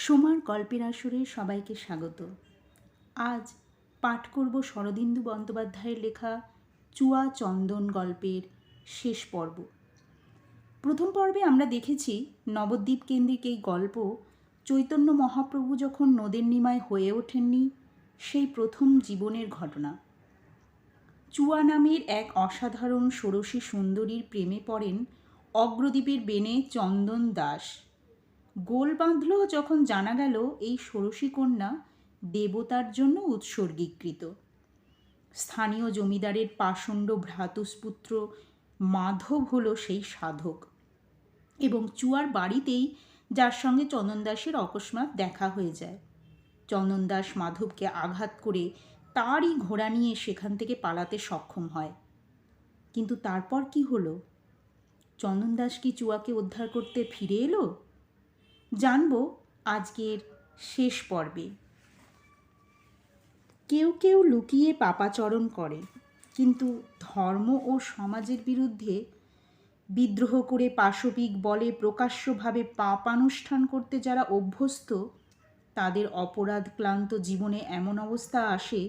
সোমার গল্পের আসরে সবাইকে স্বাগত। আজ পাঠ করব শরদিন্দু বন্দ্যোপাধ্যায়ের লেখা চুয়া চন্দন গল্পের শেষ পর্ব। প্রথম পর্বে আমরা দেখেছি নবদ্বীপ কেন্দ্রিক এই গল্প চৈতন্য মহাপ্রভু যখন নদের নিমায় হয়ে ওঠেননি সেই প্রথম জীবনের ঘটনা। চুয়া নামের এক অসাধারণ ষোড়শী সুন্দরীর প্রেমে পড়েন অগ্রদ্বীপের বেনে চন্দন দাস। গোল বাঁধল যখন জানা গেল এই ষোড়শী কন্যা দেবতার জন্য উৎসর্গীকৃত। স্থানীয় জমিদারের পাষণ্ড ভ্রাতুষ্পুত্র মাধব হলো সেই সাধক, এবং চুয়ার বাড়িতেই যার সঙ্গে চন্দন দাসের অকস্মাৎ দেখা হয়ে যায়। চন্দন দাস মাধবকে আঘাত করে তারই ঘোড়া নিয়ে সেখান থেকে পালাতে সক্ষম হয়। কিন্তু তারপর কি হলো? চন্দন দাস কি চুয়াকে উদ্ধার করতে ফিরে এলো? জানব আজকের শেষ পর্বে। কেউ কেউ লুকিয়ে পাপাচরণ করে, কিন্তু ধর্ম ও সমাজের বিরুদ্ধে বিদ্রোহ করে পাশবিক বলে প্রকাশ্যভাবে পাপানুষ্ঠান করতে যারা অভ্যস্ত, তাদের অপরাধ ক্লান্ত জীবনে এমন অবস্থা আসে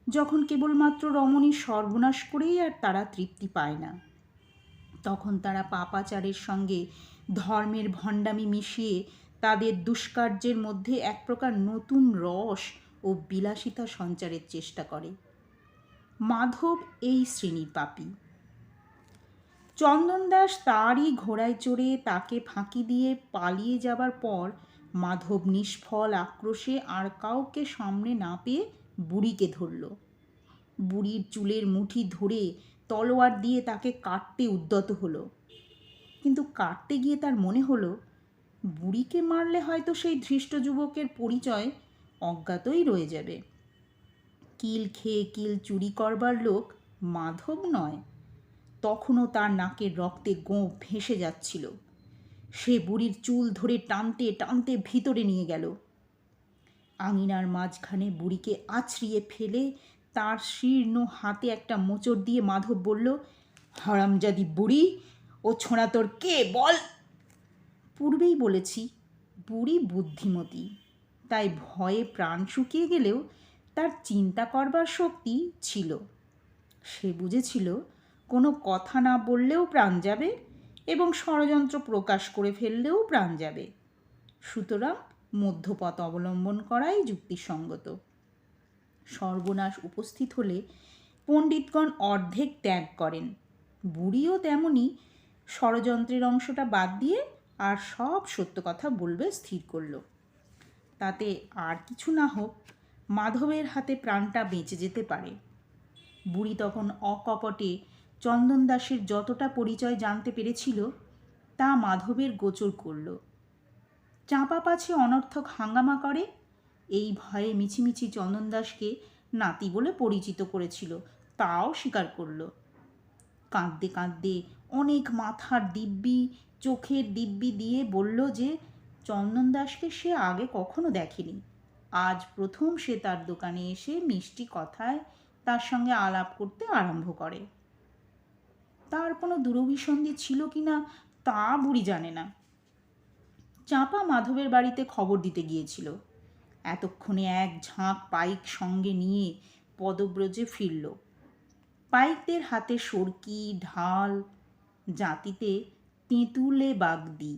যখন কেবলমাত্র রমণীর সর্বনাশ করেই আর তারা তৃপ্তি পায় না। তখন তারা পাপাচারের সঙ্গে ধর্মের ভণ্ডামি মিশিয়ে তাদের দুষ্কার্যের মধ্যে এক প্রকার নতুন রস ও বিলাসিতা সঞ্চারের চেষ্টা করে। মাধব এই শ্রেণীর পাপী। চন্দন দাস তারই ঘোড়ায় চড়ে তাকে ফাঁকি দিয়ে পালিয়ে যাবার পর মাধব নিষ্ফল আক্রোশে আর কাউকে সামনে না পেয়ে বুড়িকে ধরল। বুড়ির চুলের মুঠি ধরে তলোয়ার দিয়ে তাকে কাটতে উদ্যত হলো, কিন্তু কাটতে গিয়ে তার মনে হলো বুড়িকে মারলে হয়তো সেই ধৃষ্ট যুবকের পরিচয় অজ্ঞাতই রয়ে যাবে। কিল খেয়ে কিল চুরি করবার লোক মাধব নয়। তখনও তার নাকের রক্তে গোঁফ ভেসে যাচ্ছিল। সে বুড়ির চুল ধরে টানতে টানতে ভিতরে নিয়ে গেল। আঙিনার মাঝখানে বুড়িকে আছড়িয়ে ফেলে তার শীর্ণ হাতে একটা মোচড় দিয়ে মাধব বলল, হারামজাদি বুড়ি, ও ছোঁড়া তোর কে বল? পূর্বেই বলেছি বুড়ি বুদ্ধিমতী, তাই ভয়ে প্রাণ শুকিয়ে গেলেও তার চিন্তা করবার শক্তি ছিল। সে বুঝেছিল কোনো কথা না বললেও প্রাণ যাবে এবং ষড়যন্ত্র প্রকাশ করে ফেললেও প্রাণ যাবে। সুতরাং মধ্যপথ অবলম্বন করাই যুক্তিসঙ্গত। সর্বনাশ উপস্থিত হলে পণ্ডিতগণ অর্ধেক ত্যাগ করেন। বুড়িও তেমনি ষড়যন্ত্রের অংশটা বাদ দিয়ে আর সব সত্য কথা বলবে স্থির করল। তাতে আর কিছু না হোক, মাধবের হাতে প্রাণটা বেঁচে যেতে পারে। বুড়ি তখন অকপটে চন্দন দাসের যতটা পরিচয় জানতে পেরেছিল তা মাধবের গোচর করল। চাঁপা পাছে অনর্থক হাঙ্গামা করে এই ভয়ে মিছিমিছি চন্দন দাসকে নাতি বলে পরিচিত করেছিল, তাও স্বীকার করল। কাঁদতে কাঁদতে অনেক মাথার দিব্যি, চোখের দিব্যি দিয়ে বলল যে চন্দন দাসকে সে আগে কখনো দেখেনি। আজ প্রথম সে তার দোকানে এসে মিষ্টি কথায় তার সঙ্গে আলাপ করতে আরম্ভ করে। তার কোনো দুরভিসন্ধি ছিল কি না তা বুড়ি জানে না। চাঁপা মাধবের বাড়িতে খবর দিতে গিয়েছিল। এতক্ষণে এক ঝাঁক পাইক সঙ্গে নিয়ে পদব্রজে ফিরল। পাইকদের হাতে সরকি, ঢাল, জাতিতে তেঁতুলে বাগদি।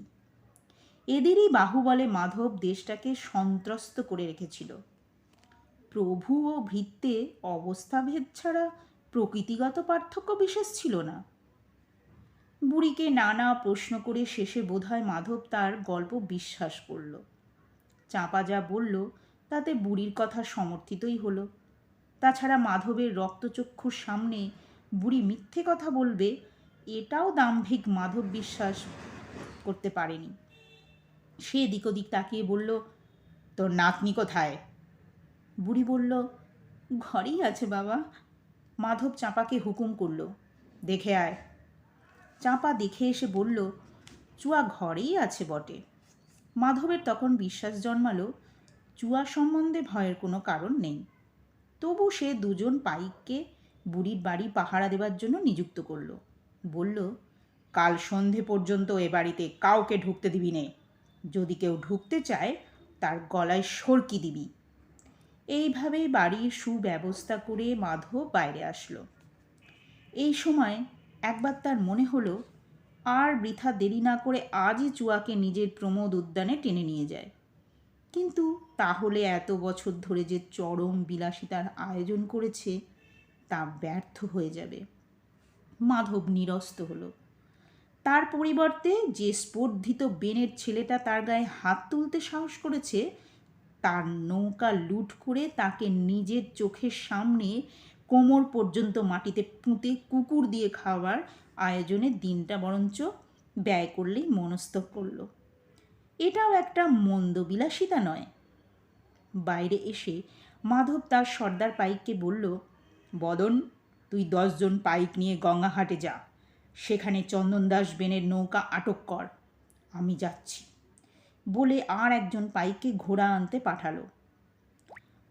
এদেরই বাহুবলে মাধব দেশটাকে সন্ত্রস্ত করে রেখেছিল। প্রভু ও ভৃত্যে অবস্থাভেদ ছাড়া প্রকৃতিগত পার্থক্য বিশেষ ছিল না। বুড়িকে নানা প্রশ্ন করে শেষে বোধহয় মাধব তার গল্প বিশ্বাস করল। চাঁপা যা বলল তাতে বুড়ির কথা সমর্থিতই হলো। তাছাড়া মাধবের রক্তচক্ষুর সামনে বুড়ি মিথ্যে কথা বলবে এটাও দাম্ভিক মাধব বিশ্বাস করতে পারেনি। সে এদিক ওদিক তাকিয়ে বলল, তোর নাতনি কোথায়? বুড়ি বলল, ঘরেই আছে বাবা। মাধব চাঁপাকে হুকুম করল, দেখে আয়। চাঁপা দেখে এসে বলল, চুয়া ঘরেই আছে বটে। মাধবের তখন বিশ্বাস জন্মালো চুয়া সম্বন্ধে ভয়ের কোনো কারণ নেই। তবু সে দুজন পাইককে বুড়ির বাড়ি পাহারা দেবার জন্য নিযুক্ত করল। বলল, কাল সন্ধে পর্যন্ত এ বাড়িতে কাউকে ঢুকতে দিবি নে। যদি কেউ ঢুকতে চায় তার গলায় সরকি দিবি। এইভাবেই বাড়ির সুব্যবস্থা করে মাধব বাইরে আসলো। এই সময় একবার তার মনে হলো আর বৃথা দেরি না করে আজই চুয়াকে নিজের প্রমোদ উদ্যানে টেনে নিয়ে যায়। কিন্তু তাহলে এত বছর ধরে যে চরম বিলাসিতার আয়োজন করেছে তা ব্যর্থ হয়ে যাবে। মাধব নিরস্ত হলো। তার পরিবর্তে যে স্পর্ধিত বেনের ছেলেটা তার গায়ে হাত তুলতে সাহস করেছে তার নৌকা লুট করে তাকে নিজের চোখের সামনে কোমর পর্যন্ত মাটিতে পুঁতে কুকুর দিয়ে খাওয়ার আয়োজনে দিনটা বরঞ্চ ব্যয় করলেই মনস্থ করল। এটাও একটা মন্দ বিলাসিতা নয়। বাইরে এসে মাধব তার সর্দার পাইককে বলল, বদন, তুই 10 জন পাইক নিয়ে গঙ্গাঘাটে যা, সেখানে চন্দনদাস বেনের নৌকা আটক কর, আমি যাচ্ছি বলে আর একজন পাইককে ঘোড়া আনতে পাঠালো।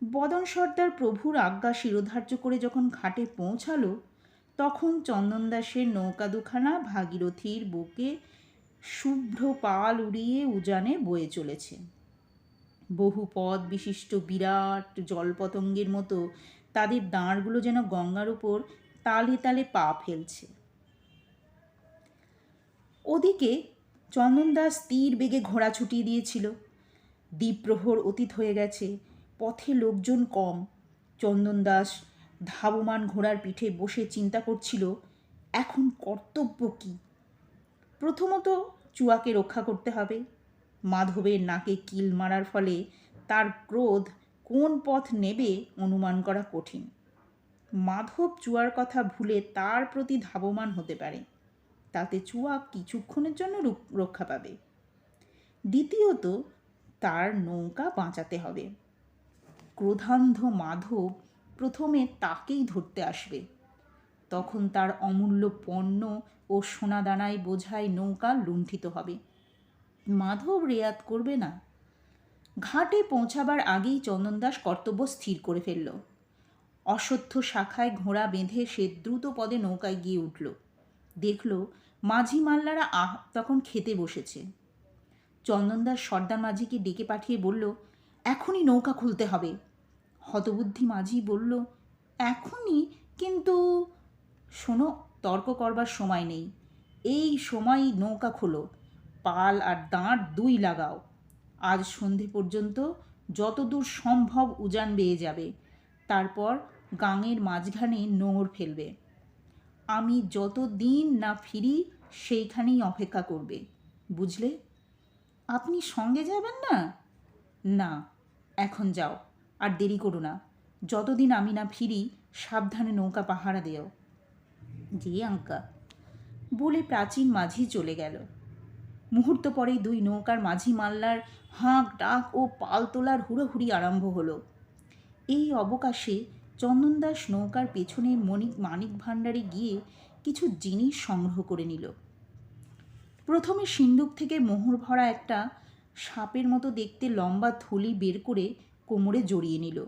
বদন সর্দার প্রভুর আজ্ঞা শিরোধার্য করে যখন ঘাটে পৌঁছালো তখন চন্দনদাসের নৌকা দুখানা ভাগীরথীর বুকে শুভ্র পাল উড়িয়ে উজানে বয়ে চলেছে। বহু পদ বিশিষ্ট বিরাট জলপতঙ্গের মতো তাদের দাঁড়গুলো যেন গঙ্গার উপর তালে তালে পা ফেলছে। ওদিকে চন্দনদাস তীর বেগে ঘোড়া ছুটিয়ে দিয়েছিল। দ্বীপ্রহর অতীত হয়ে গেছে, পথে লোকজন কম। চন্দনদাস ধাবমান ঘোড়ার পিঠে বসে চিন্তা করছিল এখন কর্তব্য কী। প্রথমত চুয়াকে রক্ষা করতে হবে। মাধবের নাকে কিল মারার ফলে তার ক্রোধ কোন পথ নেবে অনুমান করা কঠিন। মাধব চুয়ার কথা ভুলে তার প্রতি ধাবমান হতে পারে, তাতে চুয়া কিছুক্ষণের জন্য রক্ষা পাবে। দ্বিতীয়ত তার নৌকা বাঁচাতে হবে। ক্রোধান্ধ মাধব প্রথমে তাকেই ধরতে আসবে। তখন তার অমূল্য পণ্য ও সোনাদানায় বোঝাই নৌকা লুণ্ঠিত হবে। মাধব রেয়াত করবে না। ঘাটে পৌঁছাবার আগেই চন্দনদাস কর্তব্য স্থির করে ফেলল। অশ্বত্থ শাখায় ঘোড়া বেঁধে সে দ্রুত পদে নৌকায় গিয়ে উঠল। দেখল মাঝি মাল্লারা তখন খেতে বসেছে। চন্দনদাস সর্দার মাঝিকে ডেকে পাঠিয়ে বলল, এখনই নৌকা খুলতে হবে। হতবুদ্ধি মাঝি বলল, এখনই? কিন্তু শোনো, তর্ক করবার সময় নেই। এই সময়ই নৌকা খোলো, পাল আর দাঁড় 2 লাগাও। আজ সন্ধে পর্যন্ত যতদূর সম্ভব উজান বেয়ে যাবে, তারপর গাঙের মাঝখানে নোঙর ফেলবে। আমি যতদিন না ফিরি সেইখানেই অপেক্ষা করবে, বুঝলে? আপনি সঙ্গে যাবেন না? না, এখন যাও, আর দেরি করো না। যতদিন আমি না ফিরি সাবধানে নৌকা পাহারা দেও। জি আঙ্কা, বলে প্রাচীন মাঝি চলে গেল। মুহূর্ত পরেই 2 নৌকার মাঝি মাল্লার হাঁক ডাক ও পাল তোলার হুড়োহুড়ি আরম্ভ হলো। এই অবকাশে চন্দনদাস নৌকার পেছনে মানিক ভাণ্ডারে গিয়ে কিছু জিনিস সংগ্রহ করে নিল। প্রথমে সিন্দুক থেকে মোহর ভরা একটা সাপের মতো দেখতে লম্বা থলি বের করে কোমরে জড়িয়ে নিল।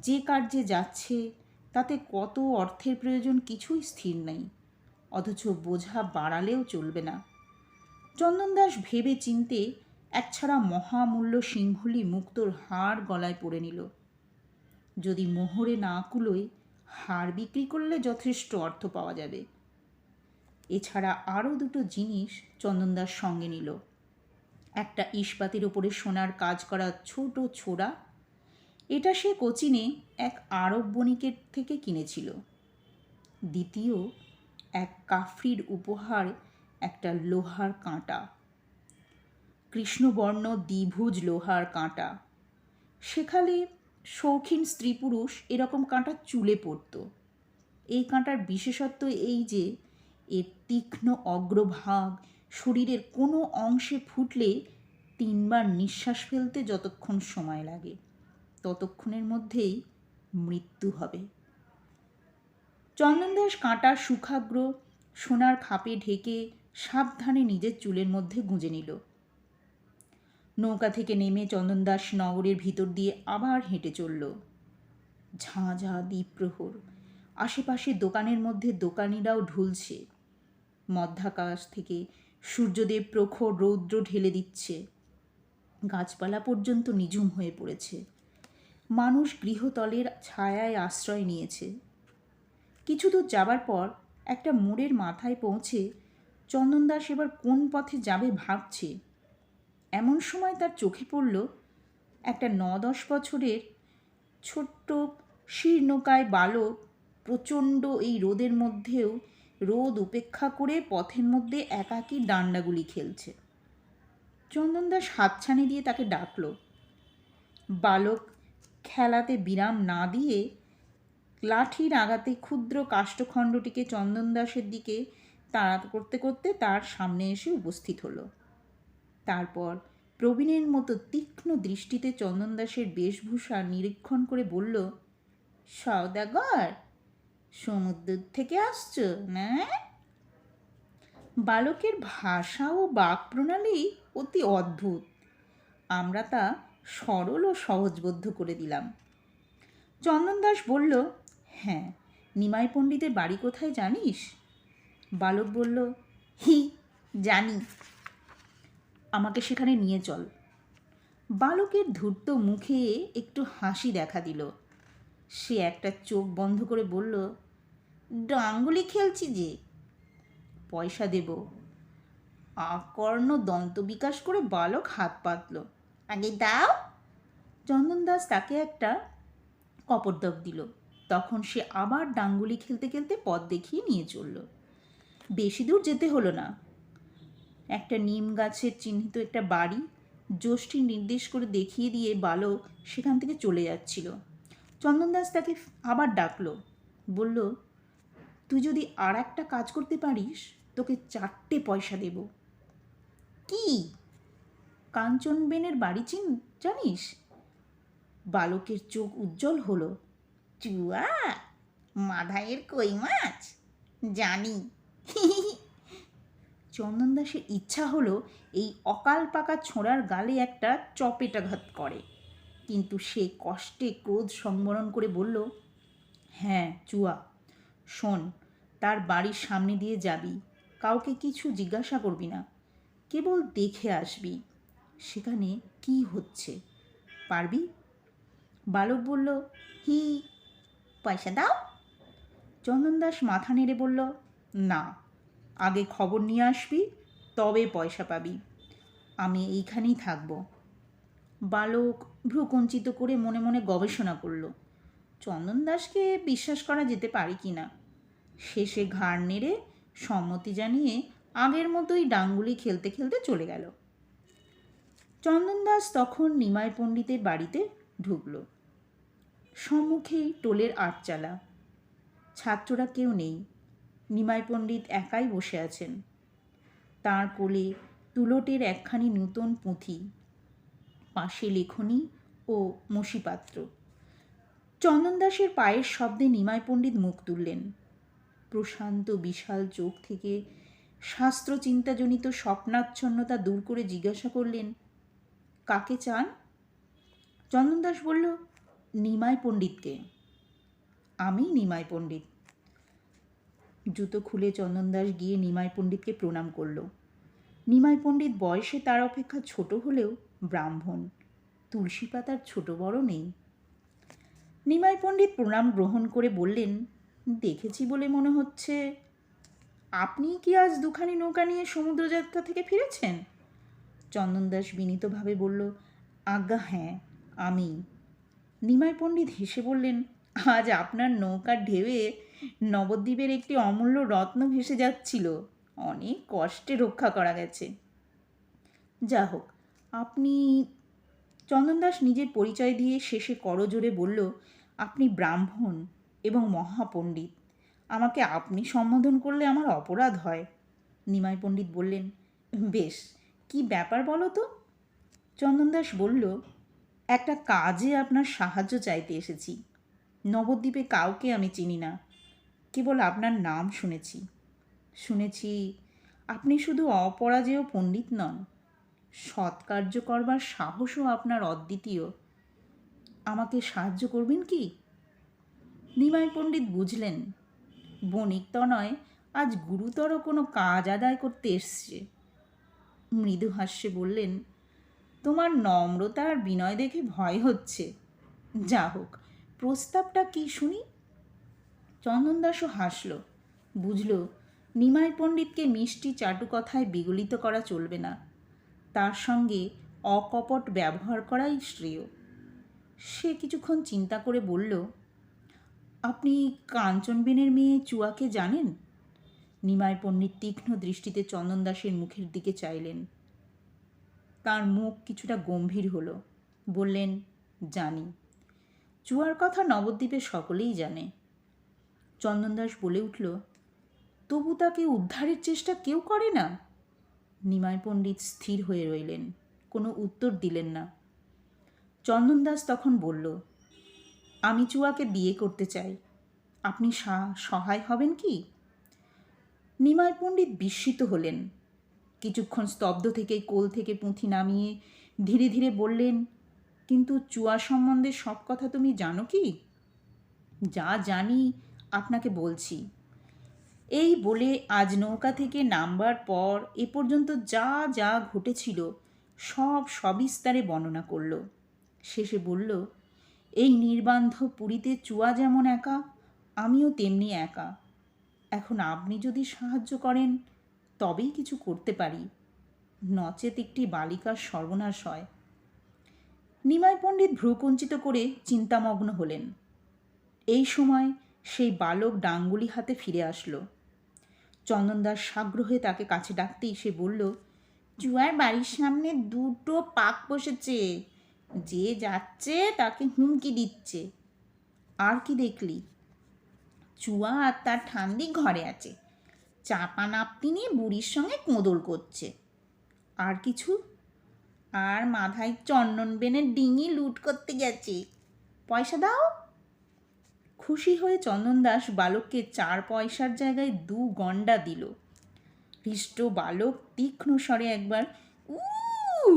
যে কার্যে যাচ্ছে তাতে কত অর্থের প্রয়োজন কিছুই স্থির নেই, অথচ বোঝা বাড়ালেও চলবে না। চন্দনদাস ভেবে চিনতে একছাড়া মহামূল্য সিংহলি মুক্তোর হার গলায় পরে নিল। যদি মোহরে না কুলোয় হার বিক্রি করলে যথেষ্ট অর্থ পাওয়া যাবে। এছাড়া আরও 2টো জিনিস চন্দনদাস সঙ্গে নিল। একটা ইস্পাতের ওপরে সোনার কাজ করা ছোট ছোড়া, এটা সে কোচিনে এক আরব বণিকের থেকে কিনেছিল। দ্বিতীয়, এক কাফরির উপহার একটা লোহার কাঁটা, কৃষ্ণবর্ণ দ্বিভুজ লোহার কাঁটা। সেখানে শৌখিন স্ত্রী পুরুষ এরকম কাঁটা চুলে পরত। এই কাঁটার বিশেষত্ব এই যে এর তীক্ষ্ণ অগ্রভাগ শরীরের কোনো অংশে ফুটলে 3 বার নিঃশ্বাস ফেলতে যতক্ষণ সময় লাগে ততক্ষণের মধ্যেই মৃত্যু হবে। চন্দনদাস কাঁটার সুখাগ্র সোনার খাপে ঢেকে সাবধানে নিজের চুলের মধ্যে গুঁজে নিল। নৌকা থেকে নেমে চন্দনদাস নগরের ভিতর দিয়ে আবার হেঁটে চলল। ঝাঁ ঝাঁ দ্বীপ্রহর, আশেপাশে দোকানের মধ্যে দোকানিরাও ঢুলছে। মধ্যাকাশ থেকে সূর্যদেব প্রখর রৌদ্র ঢেলে দিচ্ছে। গাছপালা পর্যন্ত নিঝুম হয়ে পড়েছে। মানুষ গৃহতলের ছায়ায় আশ্রয় নিয়েছে। কিছু দূর যাবার পর একটা মোড়ের মাথায় পৌঁছে চন্দনদাস এবার কোন পথে যাবে ভাবছে। এমন সময় তার চোখে পড়ল একটা ৯-১০ বছরের ছোট্ট শীর্ণকায় বালক প্রচণ্ড এই রোদের মধ্যেও রোদ উপেক্ষা করে পথের মধ্যে একাকী ডান্ডাগুলি খেলছে। চন্দনদাস হাতছানি দিয়ে তাকে ডাকল। বালক খেলাতে বিরাম না দিয়ে লাঠির আঘাতে ক্ষুদ্র কাষ্ঠখণ্ডটিকে চন্দনদাসের দিকে তাড়া করতে করতে তার সামনে এসে উপস্থিত হলো। তারপর প্রবীণের মতো তীক্ষ্ণ দৃষ্টিতে চন্দনদাসের বেশভূষা নিরীক্ষণ করে বলল, সওদাগর, সমুদ্র থেকে আসছো না? বালকের ভাষা ও বাক প্রণালী অতি অদ্ভুত। আমরা তা সরল ও সহজবোধ্য করে দিলাম। চন্দনদাস বলল, হ্যাঁ, নিমাই পণ্ডিতের বাড়ি কোথায় জানিস? বালক বলল, হি, জানি। আমাকে সেখানে নিয়ে চল। বালকের ধূর্ত মুখে একটু হাসি দেখা দিল। সে একটা চোখ বন্ধ করে বলল, ডাঙ্গুলি খেলছি যে, পয়সা দেব। আকর্ণ দন্ত বিকাশ করে বালক হাত পাতল। আগে দাও। চন্দনদাস তাকে একটা কপর্দক দিল। তখন সে আবার ডাঙ্গুলি খেলতে খেলতে পথ দেখিয়ে নিয়ে চলল। বেশি দূর যেতে হলো না। একটা নিম গাছের চিহ্নিত একটা বাড়ি জ্যোষ্ঠী নির্দেশ করে দেখিয়ে দিয়ে বালক সেখান থেকে চলে যাচ্ছিল। চন্দনদাস তাকে আবার ডাকলো। বলল, তুই যদি আর একটা কাজ করতে পারিস তোকে 4টে পয়সা দেব। কি? কাঞ্চনবেনের বাড়ি জানিস? বালকের চোখ উজ্জ্বল হলো। চুয়া, মাধাইয়ের কই মাছ? জানি। চন্দনদাসের ইচ্ছা হলো এই অকাল পাকা ছোঁড়ার গালে একটা চপেটাঘাত করে, কিন্তু সে কষ্টে ক্রোধ সংবরণ করে বলল, হ্যাঁ চুয়া, শোন, তার বাড়ির সামনে দিয়ে যাবি, কাউকে কিছু জিজ্ঞাসা করবি না, কেবল দেখে আসবি সেখানে কি হচ্ছে। পারবি? বালক বলল, হি। পয়সা দাও। চন্দনদাস মাথা নেড়ে বলল, না, আগে খবর নিয়ে আসবি, তবে পয়সা পাবি। আমি এইখানেই থাকব। বালক ভ্রুকুঞ্চিত করে মনে মনে গবেষণা করল চন্দনদাসকে বিশ্বাস করা যেতে পারে কি না। শেষে ঘাড় নেড়ে সম্মতি জানিয়ে আগের মতোই ডাঙ্গুলি খেলতে খেলতে চলে গেল। চন্দনদাস তখন নিমাই পণ্ডিতের বাড়িতে ঢুকল। সম্মুখেই টোলের আটচালা। ছাত্ররা কেউ নেই। নিমাই পণ্ডিত একাই বসে আছেন। তাঁর কোলে তুলটের একখানি নূতন পুঁথি, পাশে লেখনী ও মসিপাত্র। চন্দনদাসের পায়ের শব্দে নিমাই পণ্ডিত মুখ তুললেন। প্রশান্ত বিশাল চোখ থেকে শাস্ত্রচিন্তাজনিত স্বপ্নাচ্ছন্নতা দূর করে জিজ্ঞাসা করলেন, কাকে চান? চন্দনদাস বলল, নিমাই পণ্ডিতকে। আমি নিমাই পণ্ডিত। জুতো খুলে চন্দনদাস গিয়ে নিমাই পণ্ডিতকে প্রণাম করল। নিমাই পণ্ডিত বয়সে তার অপেক্ষা ছোট হলেও ব্রাহ্মণ, তুলসী পাতার ছোট বড় নেই। নিমাই পণ্ডিত প্রণাম গ্রহণ করে বললেন, দেখেছি বলে মনে হচ্ছে আপনি কি আজ দুখানি নৌকা নিয়ে সমুদ্রযাত্রা থেকে ফিরেছেন? চন্দনদাস বিনীতভাবে বলল, আজ্ঞা হ্যাঁ, আমি। নিমাই পণ্ডিত হেসে বললেন, আজ আপনার নৌকার ঢেউয়ে নবদ্বীপের একটি অমূল্য রত্ন ভেসে যাচ্ছিল, অনেক কষ্টে রক্ষা করা গেছে। যা হোক, আপনি। চন্দনদাস নিজের পরিচয় দিয়ে শেষে করজোড়ে বলল, আপনি ব্রাহ্মণ এবং মহাপণ্ডিত। আমাকে আপনি সম্বোধন করলে আমার অপরাধ হয়। নিমাই পণ্ডিত বললেন, বেশ, কি ব্যাপার বলো তো? চন্দনদাস বলল, একটা কাজে আপনার সাহায্য চাইতে এসেছি। নবদ্বীপে কাউকে আমি চিনি না, কেবল আপনার নাম শুনেছি আপনি শুধু অপরাজেয় পণ্ডিত নন, সৎকার্য করবার সাহসও আপনার অদ্বিতীয়। আমাকে সাহায্য করবেন কি? নিমাই পণ্ডিত বুঝলেন বণিক তনয় আজ গুরুতর কোনো কাজ আদায় করতে এসছে। মৃদু হাস্যে বললেন, তোমার নম্রতা আর বিনয় দেখে ভয় হচ্ছে। যা হোক, প্রস্তাবটা কি শুনি। চন্দনদাসও হাসল। বুঝল নিমাই পণ্ডিতকে মিষ্টি চাটু কথায় বিগলিত করা চলবে না, তার সঙ্গে অকপট ব্যবহার করাই শ্রেয়। সে কিছুক্ষণ চিন্তা করে বলল, আপনি কাঞ্চনবেনের মেয়ে চুয়াকে জানেন? নিমাই পণ্ডিত তীক্ষ্ণ দৃষ্টিতে চন্দনদাসের মুখের দিকে চাইলেন। তার মুখ কিছুটা গম্ভীর হলো। বললেন, জানি। চুয়ার কথা নবদ্বীপে সকলেই জানে। চন্দনদাস বলে উঠল, তবু তাকে উদ্ধারের চেষ্টা কেউ করে না? নিমাই পণ্ডিত স্থির হয়ে রইলেন, কোনো উত্তর দিলেন না। চন্দনদাস তখন বলল, আমি চুয়াকে বিয়ে করতে চাই, আপনি সহায় হবেন কি? নিমাই পণ্ডিত বিস্মিত হলেন। কিছুক্ষণ স্তব্ধ থেকে কোল থেকে পুঁথি নামিয়ে ধীরে ধীরে বললেন, কিন্তু চুয়া সম্বন্ধে সব কথা তুমি জানো কি? যা জানি আপনাকে বলছি। এই বলে আজ নৌকা থেকে নামবার পর এ পর্যন্ত যা যা ঘটেছিল সব সবিস্তারে বর্ণনা করল। শেষে বলল, এই নির্বান্ধ পুরীতে চুয়া যেমন একা, আমিও তেমনি একা। এখন আপনি যদি সাহায্য করেন তবেই কিছু করতে পারি, নচেত একটি বালিকার সর্বনাশ হয়। নিমাই পণ্ডিত ভ্রুকুঞ্চিত করে চিন্তামগ্ন হলেন। এই সময় সেই বালক ডাঙ্গুলি হাতে ফিরে আসলো। চন্দনদাস সাগ্রহে তাকে কাছে ডাকতেই সে বলল, চুয়ার বাড়ির সামনে দুটো পাক বসেছে, যে যাচ্ছে তাকে হুমকি দিচ্ছে। আর কি দেখলি? চুয়া আর তার ঠান্দি ঘরে আছে, চাপা নাপতি নিয়ে বুড়ির সঙ্গে কোঁদল করছে। আর কিছু? আর মাথায় চন্দনবেনের ডিঙি লুট করতে গেছে, পয়সা দাও। খুশি হয়ে চন্দনদাস বালককে 4 পয়সার জায়গায় 2 গণ্ডা দিল। হৃষ্ট বালক তীক্ষ্ণ স্বরে একবার উ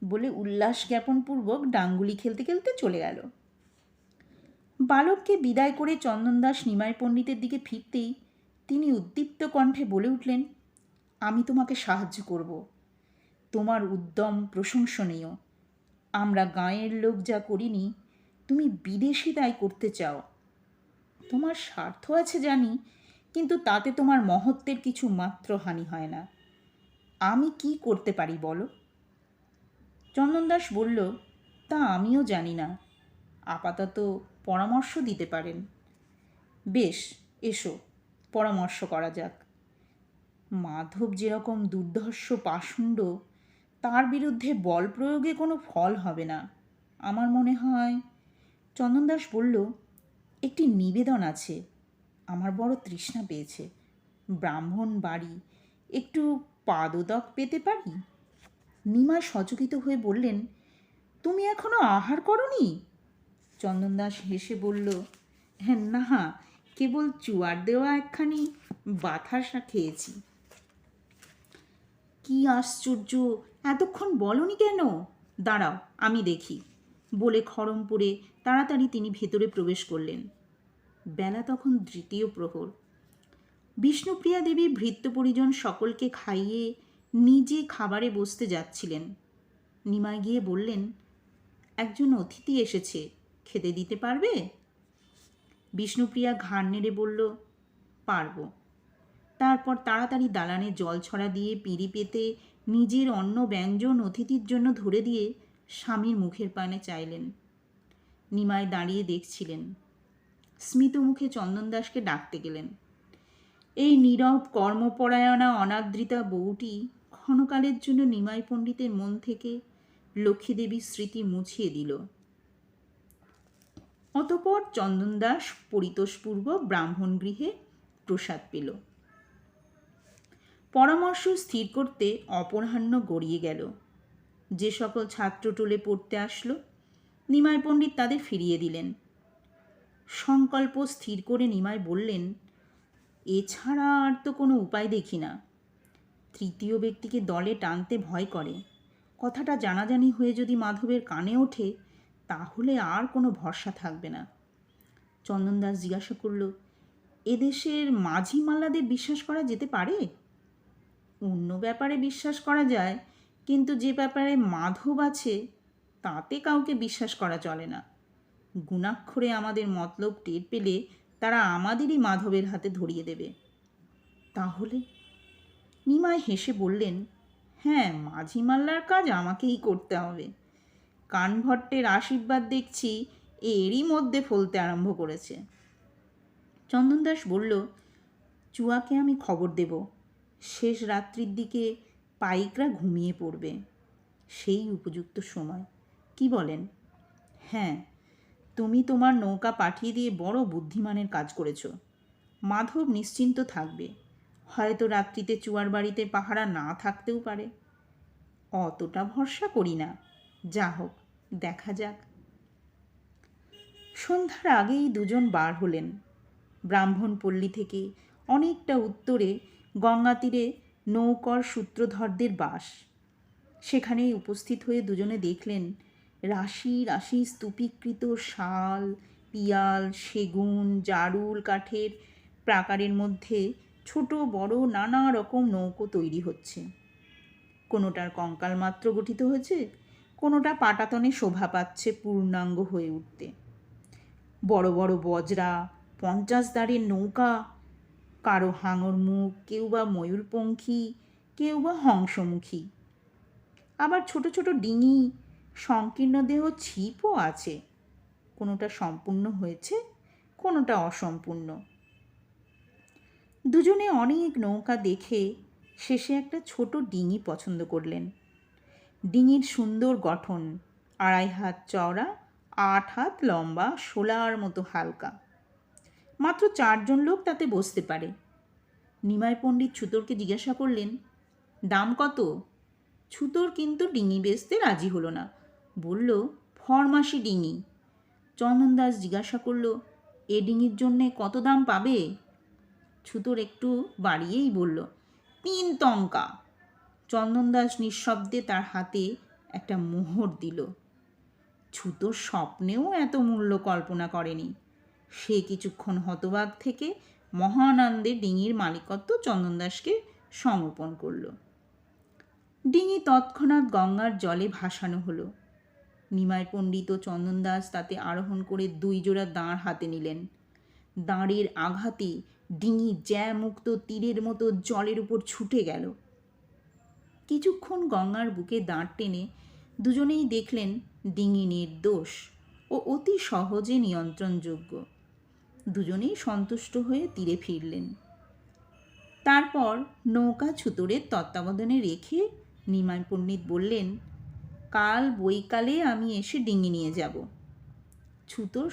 বলে উল্লাস জ্ঞাপনপূর্বক ডাঙ্গুলি খেলতে খেলতে চলে গেল। বালককে বিদায় করে চন্দনদাস নিমাই পণ্ডিতের দিকে ফিরতেই তিনি উদ্দীপ্ত কণ্ঠে বলে উঠলেন, আমি তোমাকে সাহায্য করব। তোমার উদ্যম প্রশংসনীয়। আমরা গাঁয়ের লোক যা করিনি, তুমি বিদেশি তাই করতে চাও। তোমার স্বার্থ আছে জানি, কিন্তু তাতে তোমার মহত্বের কিছু মাত্র হানি হয় না। আমি কি করতে পারি বলো? চন্দনদাস বলল, তা আমিও জানি না, আপাতত পরামর্শ দিতে পারেন। বেশ, এসো পরামর্শ করা যাক। মাধব যেরকম দুর্ধর্ষ পাষণ্ড, তার বিরুদ্ধে বল প্রয়োগে কোনো ফল হবে না আমার মনে হয়। চন্দনদাস বলল, একটি নিবেদন আছে, আমার বড় তৃষ্ণা পেয়েছে। ব্রাহ্মণ বাড়ি, একটু পাদোদক পেতে পারি? নিমাই সচকিত হয়ে বললেন, তুমি এখনো আহার করনি? চন্দনদাস হেসে বলল, হ্যাঁ না, কেবল চুয়ার দেওয়া একখানি বাতাসা খেয়েছি। কি আশ্চর্য, এতক্ষণ বলনি কেন? দাঁড়াও আমি দেখি বলে খড়মপুরে তাড়াতাড়ি তিনি ভেতরে প্রবেশ করলেন। বেলা তখন 3য় প্রহর। বিষ্ণুপ্রিয়া দেবী ভৃত্য পরিজন সকলকে খাইয়ে নিজে খাবারে বসতে যাচ্ছিলেন। নিমাই গিয়ে বললেন, একজন অতিথি এসেছে, খেতে দিতে পারবে? বিষ্ণুপ্রিয়া ঘাড় নেড়ে বলল, পারব। তারপর তাড়াতাড়ি দালানে জল ছড়া দিয়ে পিঁড়ি পেতে নিজের অন্ন ব্যঞ্জন অতিথির জন্য ধরে দিয়ে স্বামীর মুখের পানে চাইলেন। নিমাই দাঁড়িয়ে দেখছিলেন। স্মিত মুখে চন্দনদাসকে ডাকতে গেলেন। এই নীরব কর্মপরায়ণা অনাদৃতা বউটি ক্ষণকালের জন্য নিমাই পণ্ডিতের মন থেকে লক্ষ্মীদেবীর স্মৃতি মুছিয়ে দিল। অতঃপর চন্দনদাস পরিতোষপূর্বক ব্রাহ্মণ গৃহে প্রসাদ পেল। পরামর্শ স্থির করতে অপরাহ্ন গড়িয়ে গেল। যে সকল ছাত্র টোলে পড়তে আসলো, নিমাই পণ্ডিত তাদের ফিরিয়ে দিলেন। সংকল্প স্থির করে নিমাই বললেন, এছাড়া আর তো কোনো উপায় দেখি না। তৃতীয় ব্যক্তিকে দলে টানতে ভয় করে। কথাটা জানাজানি হয়ে যদি মাধবের কানে ওঠে, তাহলে আর কোনো ভরসা থাকবে না। চন্দনদাস জিজ্ঞাসা করল, এদেশের মাঝি মাল্লাদের বিশ্বাস করা যেতে পারে? অন্য ব্যাপারে বিশ্বাস করা যায়, কিন্তু যে ব্যাপারে মাধব আছে তাতে কাউকে বিশ্বাস করা চলে না। গুণাক্ষরে আমাদের মতলব টের পেলে তারা আমাদেরই মাধবের হাতে ধরিয়ে দেবে। তাহলে? নিমাই হেসে বললেন, হ্যাঁ, মাঝি মাল্লার কাজ আমাকেই করতে হবে। কানভট্টের আশীর্বাদ দেখছি এরই মধ্যে ফলতে আরম্ভ করেছে। চন্দনদাস বলল, চুয়াকে আমি খবর দেব। শেষ রাত্রির দিকে পাইকরা ঘুমিয়ে পড়বে, সেই উপযুক্ত সময়। কি বলেন? হ্যাঁ, তুমি তোমার নৌকা পাঠিয়ে দিয়ে বড় বুদ্ধিমানের কাজ করেছ। মাধব নিশ্চিন্ত থাকবে। হয়তো রাত্রিতে চুয়ার বাড়িতে পাহারা না থাকতেও পারে। অতটা ভরসা করি না। যা হোক, দেখা যাক। সন্ধ্যার আগেই দুজন বার হলেন। ব্রাহ্মণপল্লী থেকে অনেকটা উত্তরে গঙ্গা তীরে নৌকর সূত্রধরদের বাস। সেখানেই উপস্থিত হয়ে দুজনে দেখলেন রাশি রাশি স্তূপীকৃত শাল, পিয়াল, সেগুন, জারুল কাঠের প্রাকারের মধ্যে ছোট বড় নানা রকম নৌকো তৈরি হচ্ছে। কোনোটার কঙ্কাল মাত্র গঠিত হয়েছে, কোনোটা পাটাতনে শোভা পাচ্ছে পূর্ণাঙ্গ হয়ে উঠতে। বড় বড় বজরা, 50 দাঁড়ের নৌকা, কারো হাঙর মুখ, কেউ বা ময়ূরপঙ্খী, কেউ বা হংসমুখী। আবার ছোট ছোট ডিঙি, সংকীর্ণ দেহ ছিপও আছে। কোনোটা সম্পূর্ণ হয়েছে, কোনোটা অসম্পূর্ণ। দুজনে অনেক নৌকা দেখে শেষে একটা ছোট ডিঙি পছন্দ করলেন। ডিঙির সুন্দর গঠন, 2.5 হাত চওড়া, 8 হাত লম্বা, শোলার মতো হালকা। মাত্র 4 জন লোক তাতে বসতে পারে। নিমাই পণ্ডিত ছুতোরকে জিজ্ঞাসা করলেন, দাম কত? ছুতোর কিন্তু ডিঙি বেচতে রাজি হলো না, বলল, ফরমাসি ডিঙি। চন্দনদাস জিজ্ঞাসা করল, এ ডিঙির জন্যে কত দাম পাবে? ছুতোর একটু বাড়িয়েই বলল, 3 টঙ্কা। চন্দনদাস নিঃশব্দে তার হাতে একটা মোহর দিল। ছুতোর স্বপ্নেও এত মূল্য কল্পনা করেনি। সে কিছুক্ষণ হতবাক থেকে মহানন্দে ডিঙির মালিকত্ব চন্দনদাসকে সমর্পণ করল। ডিঙি তৎক্ষণাৎ গঙ্গার জলে ভাসানো হলো। নিমাই পণ্ডিত ও চন্দনদাস তাতে আরোহণ করে 2 জোড়া দাঁড় হাতে নিলেন। দাঁড়ের আঘাতে ডিঙি জ্যামুক্ত তীরের মতো জলের উপর ছুটে গেল। কিছুক্ষণ গঙ্গার বুকে দাঁড় টেনে দুজনেই দেখলেন ডিঙি নির্দোষ ও অতি সহজে নিয়ন্ত্রণযোগ্য। দুজনেই সন্তুষ্ট হয়ে তীরে ফিরলেন। তারপর নৌকা ছুতোরের তত্ত্বাবধানে রেখে নিমাই পণ্ডিত বললেন, কাল বৈকালে আমি এসে ডিঙি নিয়ে যাব। ছুতোর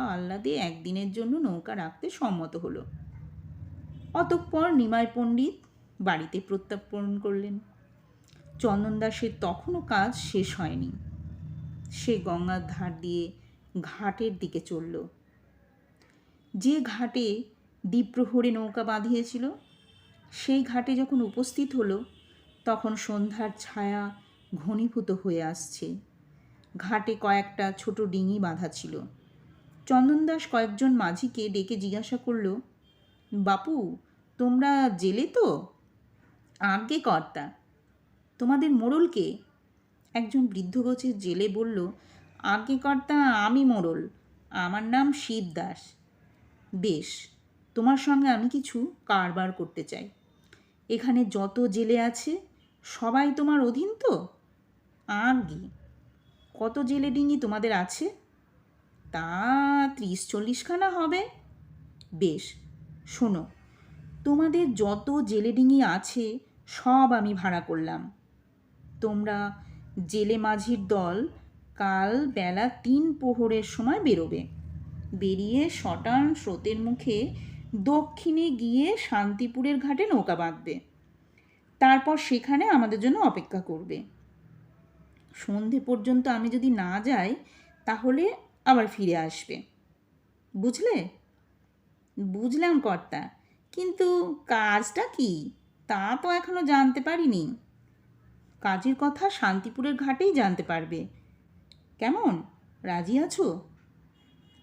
আহ্লাদে একদিনের জন্য নৌকা রাখতে সম্মত হলো। অতঃপর নিমাই পণ্ডিত বাড়িতে প্রত্যাপন করলেন। চন্দনদাসের তখনও কাজ শেষ হয়নি। সে গঙ্গার ধার দিয়ে ঘাটের দিকে চলল। যে ঘাটে দ্বীপ্রহরে নৌকা বাঁধিয়েছিল, সেই ঘাটে যখন উপস্থিত হলো তখন সন্ধ্যার ছায়া ঘনীভূত হয়ে আসছে। ঘাটে কয়েকটা ছোট ডিঙি বাঁধা ছিল। চন্দনদাস কয়েকজন মাঝিকে ডেকে জিজ্ঞাসা করল, বাপু, তোমরা জেলে তো? আজ্ঞে কর্তা। তোমাদের মোড়লকে? একজন বৃদ্ধগোছের জেলে বলল, আজ্ঞে কর্তা, আমি মোড়ল, আমার নাম শিবদাস। বেশ, তোমার সঙ্গে আমি কিছু কারবার করতে চাই। এখানে যত জেলে আছে সবাই তোমার অধীন তো? আজ্ঞে। কত জেলে ডিঙি তোমাদের আছে? তা 30-40 খানা হবে। বেশ, শোনো, তোমাদের যত জেলে ডিঙি আছে সব আমি ভাড়া করলাম। তোমরা জেলে মাঝির দল কাল বেলা 3 প্রহরের সময় বেরোবে। বেরিয়ে সটান স্রোতের মুখে দক্ষিণে গিয়ে শান্তিপুরের ঘাটে নৌকা বাঁধবে। তারপর সেখানে আমাদের জন্য অপেক্ষা করবে। সন্ধে পর্যন্ত আমি যদি না যাই তাহলে আবার ফিরে আসবে। বুঝলে? বুঝলাম কর্তা, কিন্তু কাজটা কি তা তো এখনো জানতে পারিনি। কাজের কথা শান্তিপুরের ঘাটেই জানতে পারবে। কেমন, রাজি আছো?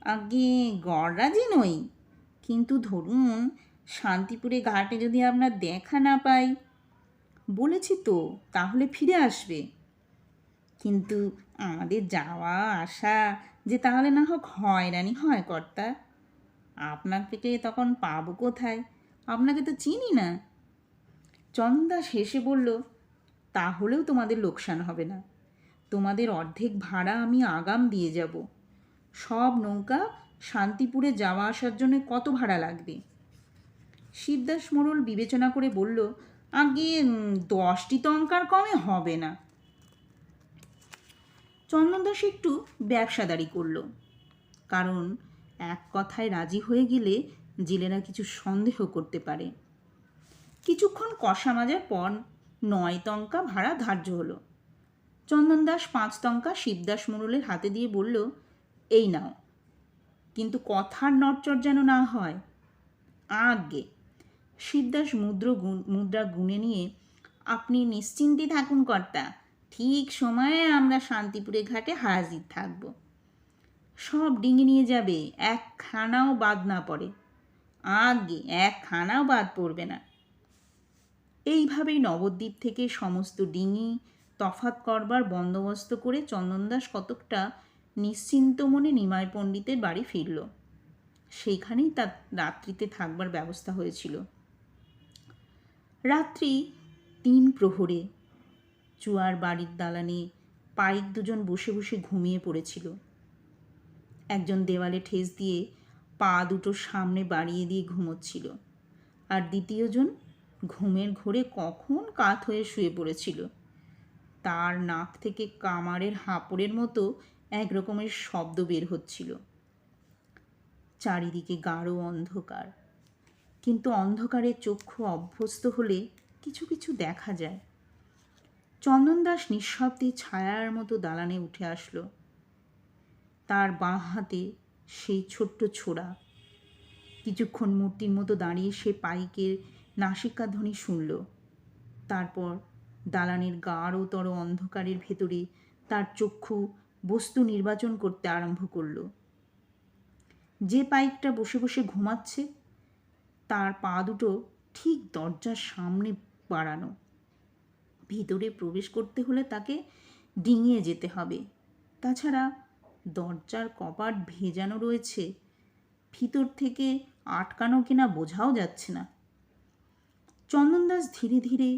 আগে গড় রাজি নই, কিন্তু ধরুন শান্তিপুরে ঘাটে যদি আপনার দেখা না পাই। বলেছি তো, তাহলে ফিরে আসবে। কিন্তু আমাদের যাওয়া আসা যে তাহলে না হোক হয়রানি হয় কর্তা। আপনাকে তখন পাবো কোথায়? আপনাকে তো চিনি না। চন্দনদাস হেসে বলল, তাহলেও তোমাদের লোকসান হবে না। তোমাদের অর্ধেক ভাড়া আমি আগাম দিয়ে যাব। সব নৌকা শান্তিপুরে যাওয়া আসার জন্য কত ভাড়া লাগবে? শিবদাস মোড়ল বিবেচনা করে বলল, আগে 10টি টঙ্কার কমে হবে না। চন্দনদাস একটু ব্যবসাদারি করল, কারণ এক কথায় রাজি হয়ে গেলে জেলেরা কিছু সন্দেহ করতে পারে। কিছুক্ষণ কষা মাজার পর 9 টঙ্কা ভাড়া ধার্য হলো। চন্দনদাস 5 টঙ্কা শিবদাস মোড়লের হাতে দিয়ে বলল, এই নাও, কিন্তু কথার নড়চড় যেন না হয়। আগে শিবদাস মুদ্রা গুনে নিয়ে, আপনি নিশ্চিন্তে থাকুন কর্তা, ঠিক সময়ে আমরা শান্তিপুরে ঘাটে হাজির থাকব। সব ডিঙে নিয়ে যাবে, একখানাও বাদ না পড়ে। আগে একখানাও বাদ পড়বে না। এইভাবেই নবদ্বীপ থেকে সমস্ত ডিঙি তফাত করবার বন্দোবস্ত করে চন্দনদাস কতকটা নিশ্চিন্ত মনে নিমাই পণ্ডিতের বাড়ি ফিরল। সেইখানেই তার রাত্রিতে থাকবার ব্যবস্থা হয়েছিল। রাত্রি 3 প্রহরে চুয়ার বাড়ির দালানে পাইক দুজন বসে বসে ঘুমিয়ে পড়েছিল। একজন দেওয়ালে ঠেস দিয়ে পা দুটো সামনে বাড়িয়ে দিয়ে ঘুমোচ্ছিল, আর দ্বিতীয়জন ঘুমের ঘোরে কখন কাত হয়ে শুয়ে পড়েছিল। তার নাক থেকে কামারের হাঁপড়ের মতো এক রকমের শব্দ বের হচ্ছিল। চারিদিকে গাঢ় অন্ধকার, কিন্তু অন্ধকারে চক্ষু অভ্যস্ত হলে কিছু কিছু দেখা যায়। চন্দনদাস নিঃশব্দে ছায়ার মতো দালানে উঠে আসলো। তার বাঁ হাতে সেই ছোট্ট ছোড়া। কিছুক্ষণ মূর্তির মতো দাঁড়িয়ে সে পাইকের নাসিকাধ্বনি শুনল। তারপর দালানের গাঢ়তর অন্ধকারের ভেতরে তার চক্ষু বস্তু নির্বাচন করতে আরম্ভ করল। যে পাইকটা বসে বসে ঘুমাচ্ছে, তার পা দুটো ঠিক দরজার সামনে বাড়ানো। ভিতরে প্রবেশ করতে হলে তাকে ডিঙিয়ে যেতে হবে। তাছাড়া দরজার কপাট ভেজানো রয়েছে, ভিতর থেকে আটকানো কিনা বোঝাও যাচ্ছে না। চন্দনদাস ধীরে ধীরে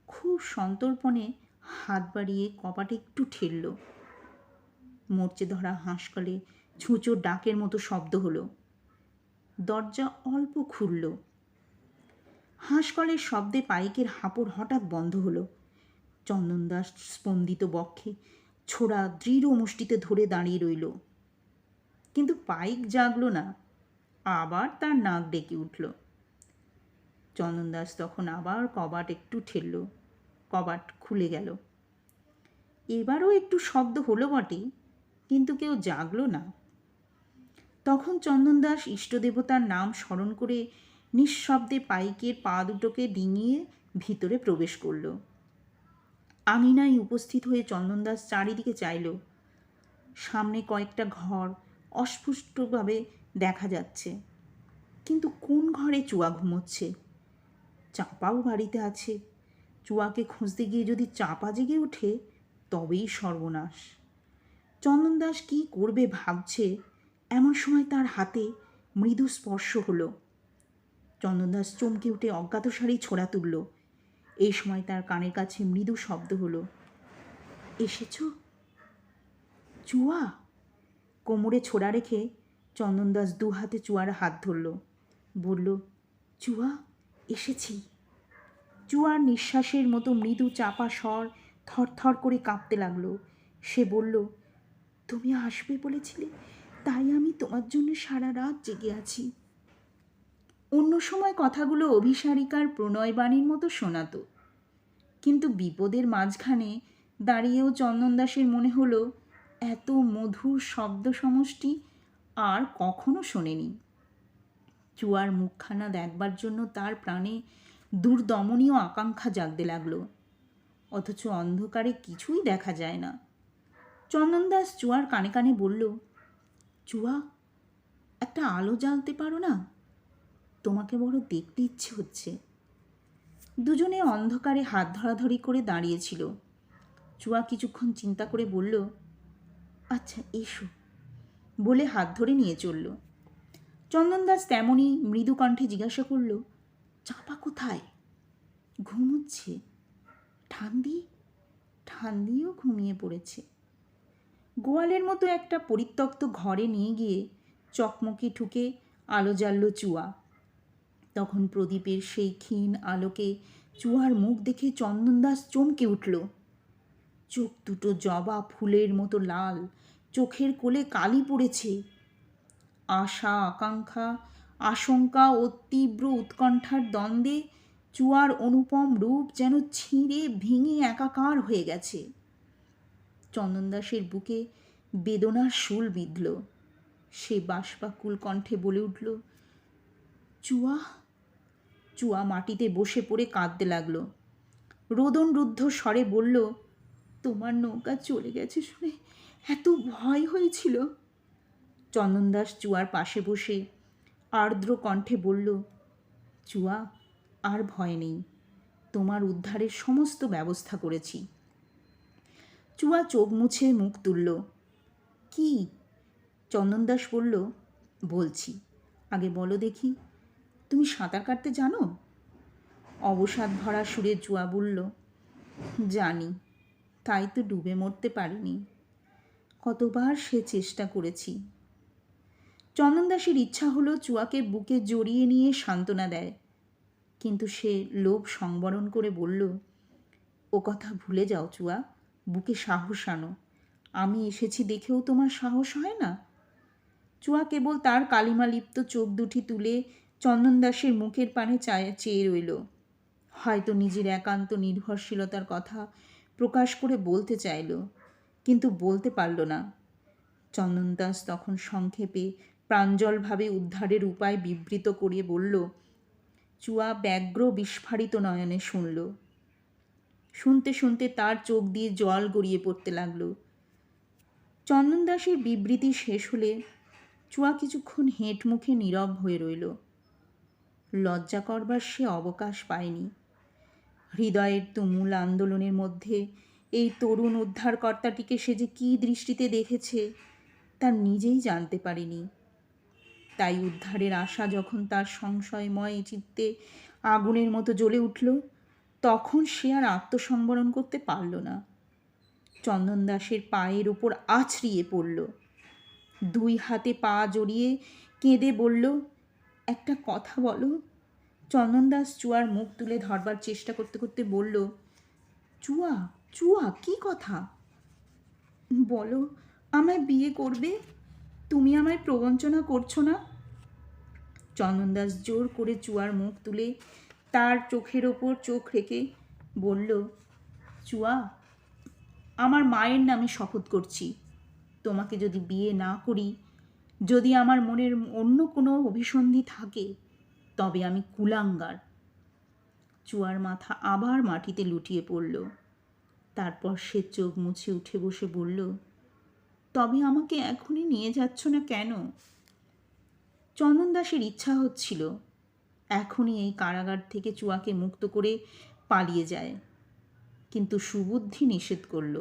খুব সন্তর্পণে হাত বাড়িয়ে কপাটে একটু ঠেলল। মরচে ধরা হাঁসকলে ছুঁচোর ডাকের মতো শব্দ হলো। দরজা অল্প খুলল। হাঁসকলের শব্দে পাইকের হাঁপড় হঠাৎ বন্ধ হলো। চন্দনদাস স্পন্দিত বক্ষে ছোড়া দৃঢ় মুষ্টিতে ধরে দাঁড়িয়ে রইল। কিন্তু পাইক জাগলো না, আবার তার নাক ডেকে উঠল। চন্দনদাস তখন আবার কবাট একটু ঠেলল। কবাট খুলে গেল। এবারও একটু শব্দ হলো বটে, কিন্তু কেউ জাগলো না। তখন চন্দনদাস ইষ্টদেবতার নাম স্মরণ করে নিঃশব্দে পাইকের পা দুটোকে ডিঙিয়ে ভিতরে প্রবেশ করল। আঙিনায় উপস্থিত হয়ে চন্দনদাস চারিদিকে চাইল। সামনে কয়েকটা ঘর অস্পষ্টভাবে দেখা যাচ্ছে, কিন্তু কোন ঘরে চুয়া ঘুমোচ্ছে? চাঁপাও বাড়িতে আছে। চুয়াকে খুঁজতে গিয়ে যদি চাঁপা জেগে ওঠে, তবেই সর্বনাশ। চন্দনদাস কি করবে ভাবছে, এমন সময় তার হাতে মৃদু স্পর্শ হলো। চন্দনদাস চমকে উঠে অজ্ঞাতসারেই ছোড়া তুলল। এই সময় তার কানের কাছে মৃদু শব্দ হলো, এসেছ? চুয়া। কোমরে ছোড়া রেখে চন্দনদাস দু হাতে চুয়ার হাত ধরল, বলল, চুয়া, এসেছি। চুয়ার নিঃশ্বাসের মতো মৃদু চাপা স্বর থরথর করে কাঁপতে লাগলো। সে বলল, তুমি আসবে বলেছিলে, তাই আমি তোমার জন্য সারা রাত জেগে আছি। অন্য সময় কথাগুলো অভিসারিকার প্রণয়বাণীর মতো শোনাতো, কিন্তু বিপদের মাঝখানে দাঁড়িয়েও চন্দনদাসের মনে হলো এত মধুর শব্দ সমষ্টি আর কখনো শোনেনি। চুয়ার মুখখানা দেখবার জন্য তার প্রাণে দুর্দমনীয় আকাঙ্ক্ষা জাগতে লাগলো, অথচ অন্ধকারে কিছুই দেখা যায় না। চন্দনদাস চুয়ার কানে কানে বলল, চুয়া, একটা আলো জ্বালতে পারো না? তোমাকে বড় দেখতে ইচ্ছে হচ্ছে। দুজনে অন্ধকারে হাত ধরাধরি করে দাঁড়িয়েছিল। চুয়া কিছুক্ষণ চিন্তা করে বলল, আচ্ছা এসো, বলে হাত ধরে নিয়ে চলল। চন্দনদাস তেমনই মৃদু কণ্ঠে জিজ্ঞাসা করল, চাপা কোথায়? ঘুমোচ্ছে। ঠান্দি? ঠান্দিও ঘুমিয়ে পড়েছে। গোয়ালের মতো একটা পরিত্যক্ত ঘরে নিয়ে গিয়ে চকমকি ঠুকে আলো জ্বালল চুয়া। তখন প্রদীপের সেই ক্ষীণ আলোকে চুয়ার মুখ দেখে চন্দনদাস চমকে উঠল। চোখ দুটো জবা ফুলের মতো লাল, চোখের কোলে কালি পড়েছে। আশা, আকাঙ্ক্ষা, আশঙ্কা ও তীব্র উৎকণ্ঠার দ্বন্দ্বে চুয়ার অনুপম রূপ যেন ছিঁড়ে ভেঙে একাকার হয়ে গেছে। চন্দনদাসের বুকে বেদনার শুল বিঁধল। সে বাষ্পাকুল কণ্ঠে বলে উঠল, চুয়া। চুয়া মাটিতে বসে পড়ে কাঁদতে লাগলো। রোদন রুদ্ধ স্বরে বলল, তোমার নৌকা চলে গেছে শুনে এত ভয় হয়েছিল। চন্দনদাস চুয়ার পাশে বসে আর্দ্র কণ্ঠে বলল, চুয়া, আর ভয় নেই, তোমার উদ্ধারের সমস্ত ব্যবস্থা করেছি। চুয়া চোখ মুছে মুখ তুলল। কি? চন্দনদাস বলল, বলছি, আগে বলো দেখি, তুমি সাঁতার কাটতে জানো? অবসাদ ভরা সুরে চুয়া বলল, জানি, তাই তো ডুবে মরতে পারিনি। কতবার সে চেষ্টা করেছি। চন্দনদাসের ইচ্ছা হলো চুয়াকে বুকে জড়িয়ে নিয়ে সান্ত্বনা দেয়, কিন্তু সে লোভ সংবরণ করে বলল, ও কথা ভুলে যাও চুয়া, বুকে সাহস আনো। আমি এসেছি দেখেও তোমার সাহস হয় না? চুয়া কেবল তার কালিমালিপ্ত চোখ দুটি তুলে চন্দনদাসের মুখের পানে চেয়ে রইল। হয়তো নিজের একান্ত নির্ভরশীলতার কথা প্রকাশ করে বলতে চাইল, কিন্তু বলতে পারল না। চন্দনদাস তখন সংক্ষেপে প্রাঞ্জলভাবে উদ্ধারের উপায় বিবৃত করিয়ে বলল। চুয়া ব্যগ্র বিস্ফারিত নয়নে শুনল। শুনতে শুনতে তার চোখ দিয়ে জল গড়িয়ে পড়তে লাগল। চন্দনদাসের বিবৃতি শেষ হলে চুয়া কিছুক্ষণ হেঁট মুখে নীরব হয়ে রইল। লজ্জা করবার সে অবকাশ পায়নি। হৃদয়ের তুমুল আন্দোলনের মধ্যে এই তরুণ উদ্ধারকর্তাটিকে সে যে কী দৃষ্টিতে দেখেছে তার নিজেই জানতে পারেনি। তাই উদ্ধারের আশা যখন তার সংশয়ময় চিত্তে আগুনের মতো জ্বলে উঠল, তখন সে আর আত্মসংবরণ করতে পারল না। চন্দনদাসের পায়ের ওপর আছড়িয়ে পড়ল। দুই হাতে পা জড়িয়ে কেঁদে বলল, একটা কথা বলো। চন্দনদাস চুয়ার মুখ তুলে ধরবার চেষ্টা করতে করতে বলল, চুয়া, চুয়া, কি কথা? বলো, আমায় বিয়ে করবে? তুমি আমায় প্রবঞ্চনা করছো না? চন্দনদাস জোর করে চুয়ার মুখ তুলে তার চোখের ওপর চোখ রেখে বলল, চুয়া, আমার মায়ের নামে শপথ করছি, তোমাকে যদি বিয়ে না করি, যদি আমার মনের অন্য কোনো অভিসন্ধি থাকে, তবে আমি কুলাঙ্গার। চুয়ার মাথা আবার মাটিতে লুটিয়ে পড়ল। তারপর সে চোখ মুছে উঠে বসে বলল, তবে আমাকে এখনই নিয়ে যাচ্ছ না কেন? চন্দনদাসের ইচ্ছা হচ্ছিল এখনই এই কারাগার থেকে চুয়াকে মুক্ত করে পালিয়ে যায়, কিন্তু সুবুদ্ধি নিষেধ করল।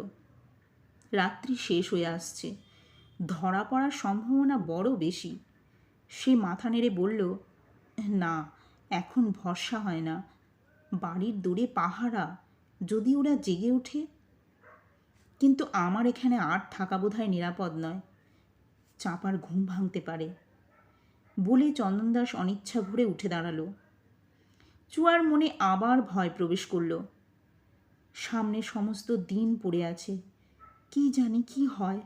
রাত্রি শেষ হয়ে আসছে, ধরা পড়ার সম্ভাবনা বড় বেশি। সে মাথা নেড়ে বলল, না, এখন ভরসা হয় না। বাড়ির দূরে পাহারা, যদি ওরা জেগে ওঠে। কিন্তু আমার এখানে আর থাকা বোধহয় নিরাপদ নয়, চাপার ঘুম ভাঙতে পারে। বলে চন্দনদাস অনিচ্ছা ভরে উঠে দাঁড়ালো। চুয়ার মনে আবার ভয় প্রবেশ করল। সামনে সমস্ত দিন পড়ে আছে, কি জানি কি হয়।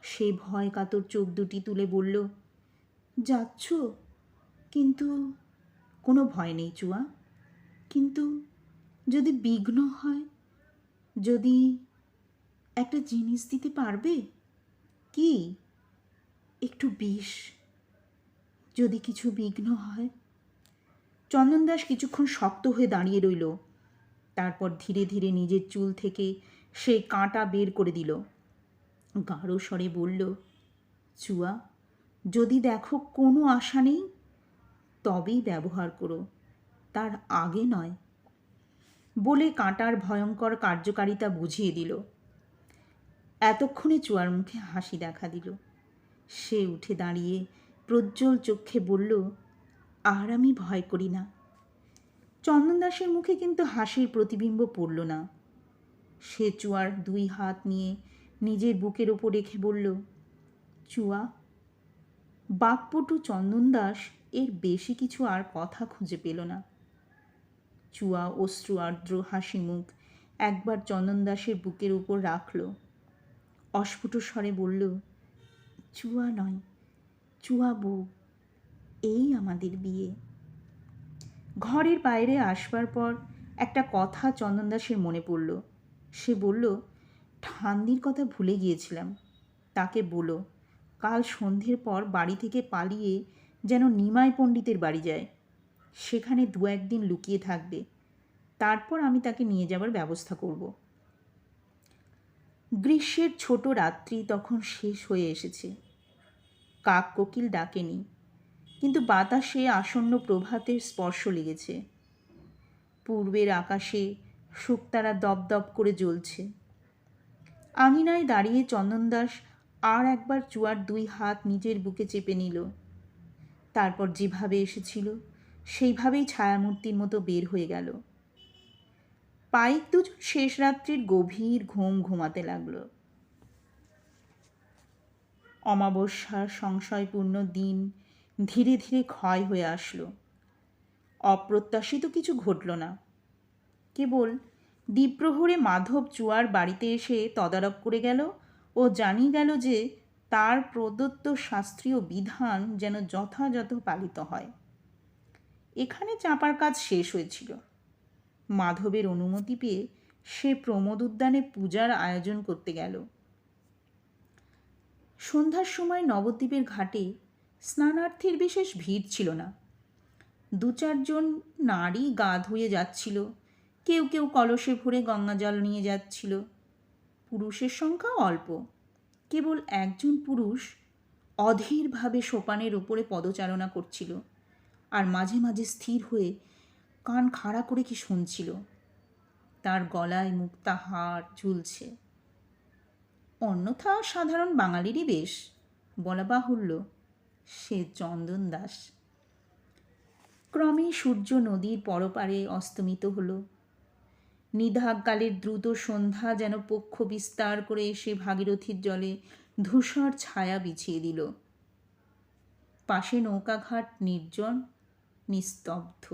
সে ভয় কাতর চোখ দুটি তুলে বলল, যাচ্ছ? কিন্তু কোনো ভয় নেই চুয়া, কিন্তু যদি বিঘ্ন হয়, যদি একটা জিনিস দিতে পারবে? কি? একটু বিষ, যদি কিছু বিঘ্ন হয়। চন্দনদাস কিছুক্ষণ শক্ত হয়ে দাঁড়িয়ে রইল। তারপর ধীরে ধীরে নিজের চুল থেকে সেই কাঁটা বের করে দিল। গাঢ় স্বরে বলল, চুয়া, যদি দেখো কোনো আশা নেই, তবেই ব্যবহার করো, তার আগে নয়। বলে কাঁটার ভয়ঙ্কর কার্যকারিতা বুঝিয়ে দিল। এতক্ষণে চুয়ার মুখে হাসি দেখা দিল। সে উঠে দাঁড়িয়ে প্রজ্জ্বল চক্ষে বলল, আর আমি ভয় করি না। চন্দন দাসের মুখে কিন্তু হাসির প্রতিবিম্ব পড়ল না। সে চুয়ার 2 হাত নিয়ে নিজের বুকের ওপর রেখে বলল, চুয়া। বাকপটু চন্দন দাস এর বেশি কিছু আর কথা খুঁজে পেল না। চুয়া অশ্রু আর্দ্র হাসি মুখ একবার চন্দন দাসের বুকের উপর রাখল। অস্ফুট স্বরে বলল, চুয়া নয়, চুয়া বউ, এই আমাদের বিয়ে। ঘরের বাইরে আসবার পর একটা কথা চন্দন দাসের মনে পড়ল। সে বলল, ঠান্দির কথা ভুলে গিয়েছিলাম। তাকে বলো কাল সন্ধ্যের পর বাড়ি থেকে পালিয়ে যেন নিমাই পণ্ডিতের বাড়ি যায়। সেখানে 2-1 দিন লুকিয়ে থাকবে। তারপর আমি তাকে নিয়ে যাবার ব্যবস্থা করব। গ্রীষ্মের ছোট রাত্রি তখন শেষ হয়ে এসেছে। কাক কোকিল ডাকেনি, কিন্তু বাতাসে আসন্ন প্রভাতের স্পর্শ লেগেছে। পূর্বের আকাশে শুকতারা দপদপ করে জ্বলছে। আঙিনায় দাঁড়িয়ে চন্দন দাস আর একবার চুয়ার 2 হাত নিজের বুকে চেপে নিল। তারপর যেভাবে এসেছিল সেইভাবেই ছায়ামূর্তির মতো বের হয়ে গেল। পাইক দুজন শেষ রাত্রির গভীর ঘুম ঘুমাতে লাগল। অমাবস্যার সংশয়পূর্ণ দিন ধীরে ধীরে ক্ষয় হয়ে আসলো। অপ্রত্যাশিত কিছু ঘটল না। কেবল দ্বীপ্রহরে মাধব চুয়ার বাড়িতে এসে তদারক করে গেল ও জানিয়ে গেল যে তার প্রদত্ত শাস্ত্রীয় বিধান যেন যথাযথ পালিত হয়। এখানে চাপার কাজ শেষ হয়েছিল। মাধবের অনুমতি পেয়ে সে প্রমোদ উদ্যানে পূজার আয়োজন করতে গেল। সন্ধ্যার সময় নবদ্বীপের ঘাটে স্নানার্থীর বিশেষ ভিড় ছিল না। 2-4 জন নারী গা ধুয়ে যাচ্ছিল, কেউ কেউ কলসে ভরে গঙ্গাজল নিয়ে যাচ্ছিল। পুরুষের সংখ্যাও অল্প। কেবল একজন পুরুষ অধীরভাবে সোপানের উপরে পদচারণা করছিল আর মাঝে মাঝে স্থির হয়ে কান খাড়া করে কি শুনছিল। তার গলায় মুক্তাহার ঝুলছে। অন্যথা সাধারণ বাঙালিরই বেশ, বলা বাহুল্য। সে চন্দন দাস। ক্রমে সূর্য নদীর পরপারে অস্তমিত হল। নিদাঘকালের দ্রুত সন্ধ্যা যেন পক্ষ বিস্তার করে এসে ভাগীরথীর জলে ধূসর ছায়া বিছিয়ে দিল। পাশে নৌকাঘাট নির্জন, নিস্তব্ধ।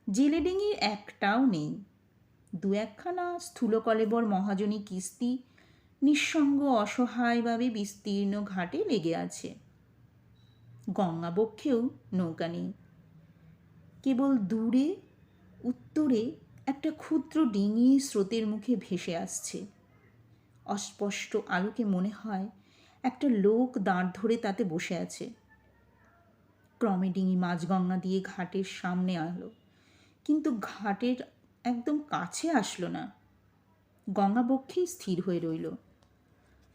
জেলেডিঙি একটাও নেই। 2-1খানা স্থূলকলেবর মহাজনী কিস্তি নিঃসঙ্গ অসহায়ভাবে বিস্তীর্ণ ঘাটে লেগে আছে। গঙ্গাবক্ষেও নৌকা নেই। কেবল দূরে উত্তরে একটা ক্ষুদ্র ডিঙি স্রোতের মুখে ভেসে আসছে। অস্পষ্ট আলোকে মনে হয় একটা লোক দাঁড় ধরে তাতে বসে আছে। ক্রমে ডিঙি মাঝগঙ্গা দিয়ে ঘাটের সামনে আলো, কিন্তু ঘাটের একদম কাছে আসলো না। গঙ্গাবক্ষেই স্থির হয়ে রইল।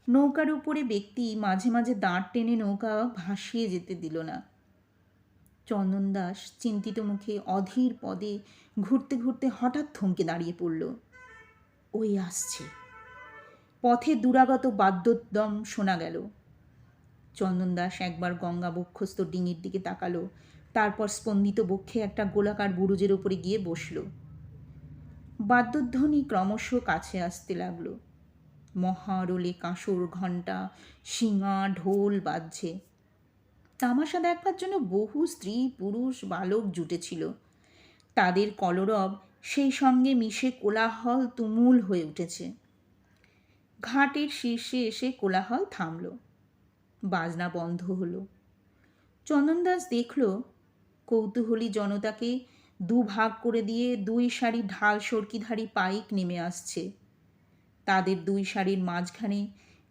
নৌকার উপরে ব্যক্তি মাঝে মাঝে দাঁড় টেনে নৌকা ভাসিয়ে যেতে দিল না। চন্দন দাস চিন্তিত মুখে অধীর পদে ঘুরতে ঘুরতে হঠাৎ থমকে দাঁড়িয়ে পড়ল। ওই আসছে। পথে দুরাগত বাদ্যোদ্যম শোনা গেল। চন্দন দাস একবার গঙ্গা বক্ষস্থ ডিঙির দিকে তাকালো, তারপর স্পন্দিত বক্ষে একটা গোলাকার বুরুজের উপরে গিয়ে বসল। বাদ্যধ্বনি ক্রমশ কাছে আসতে লাগল। মহারোলে কাঁসর ঘণ্টা, শিঙা, ঢোল বাজছে। তামাশা দেখবার জন্য বহু স্ত্রী পুরুষ বালক জুটেছিল। তাদের কলরব সেই সঙ্গে মিশে কোলাহল তুমুল হয়ে উঠেছে। ঘাটের শীর্ষে এসে কোলাহল থামল। বাজনা বন্ধ হলো। চন্দন দাস দেখল কৌতূহলী জনতাকে 2 ভাগ করে দিয়ে 2 সারি ঢাল সরকিধারী পাইক নেমে আসছে। তাদের 2 সারির মাঝখানে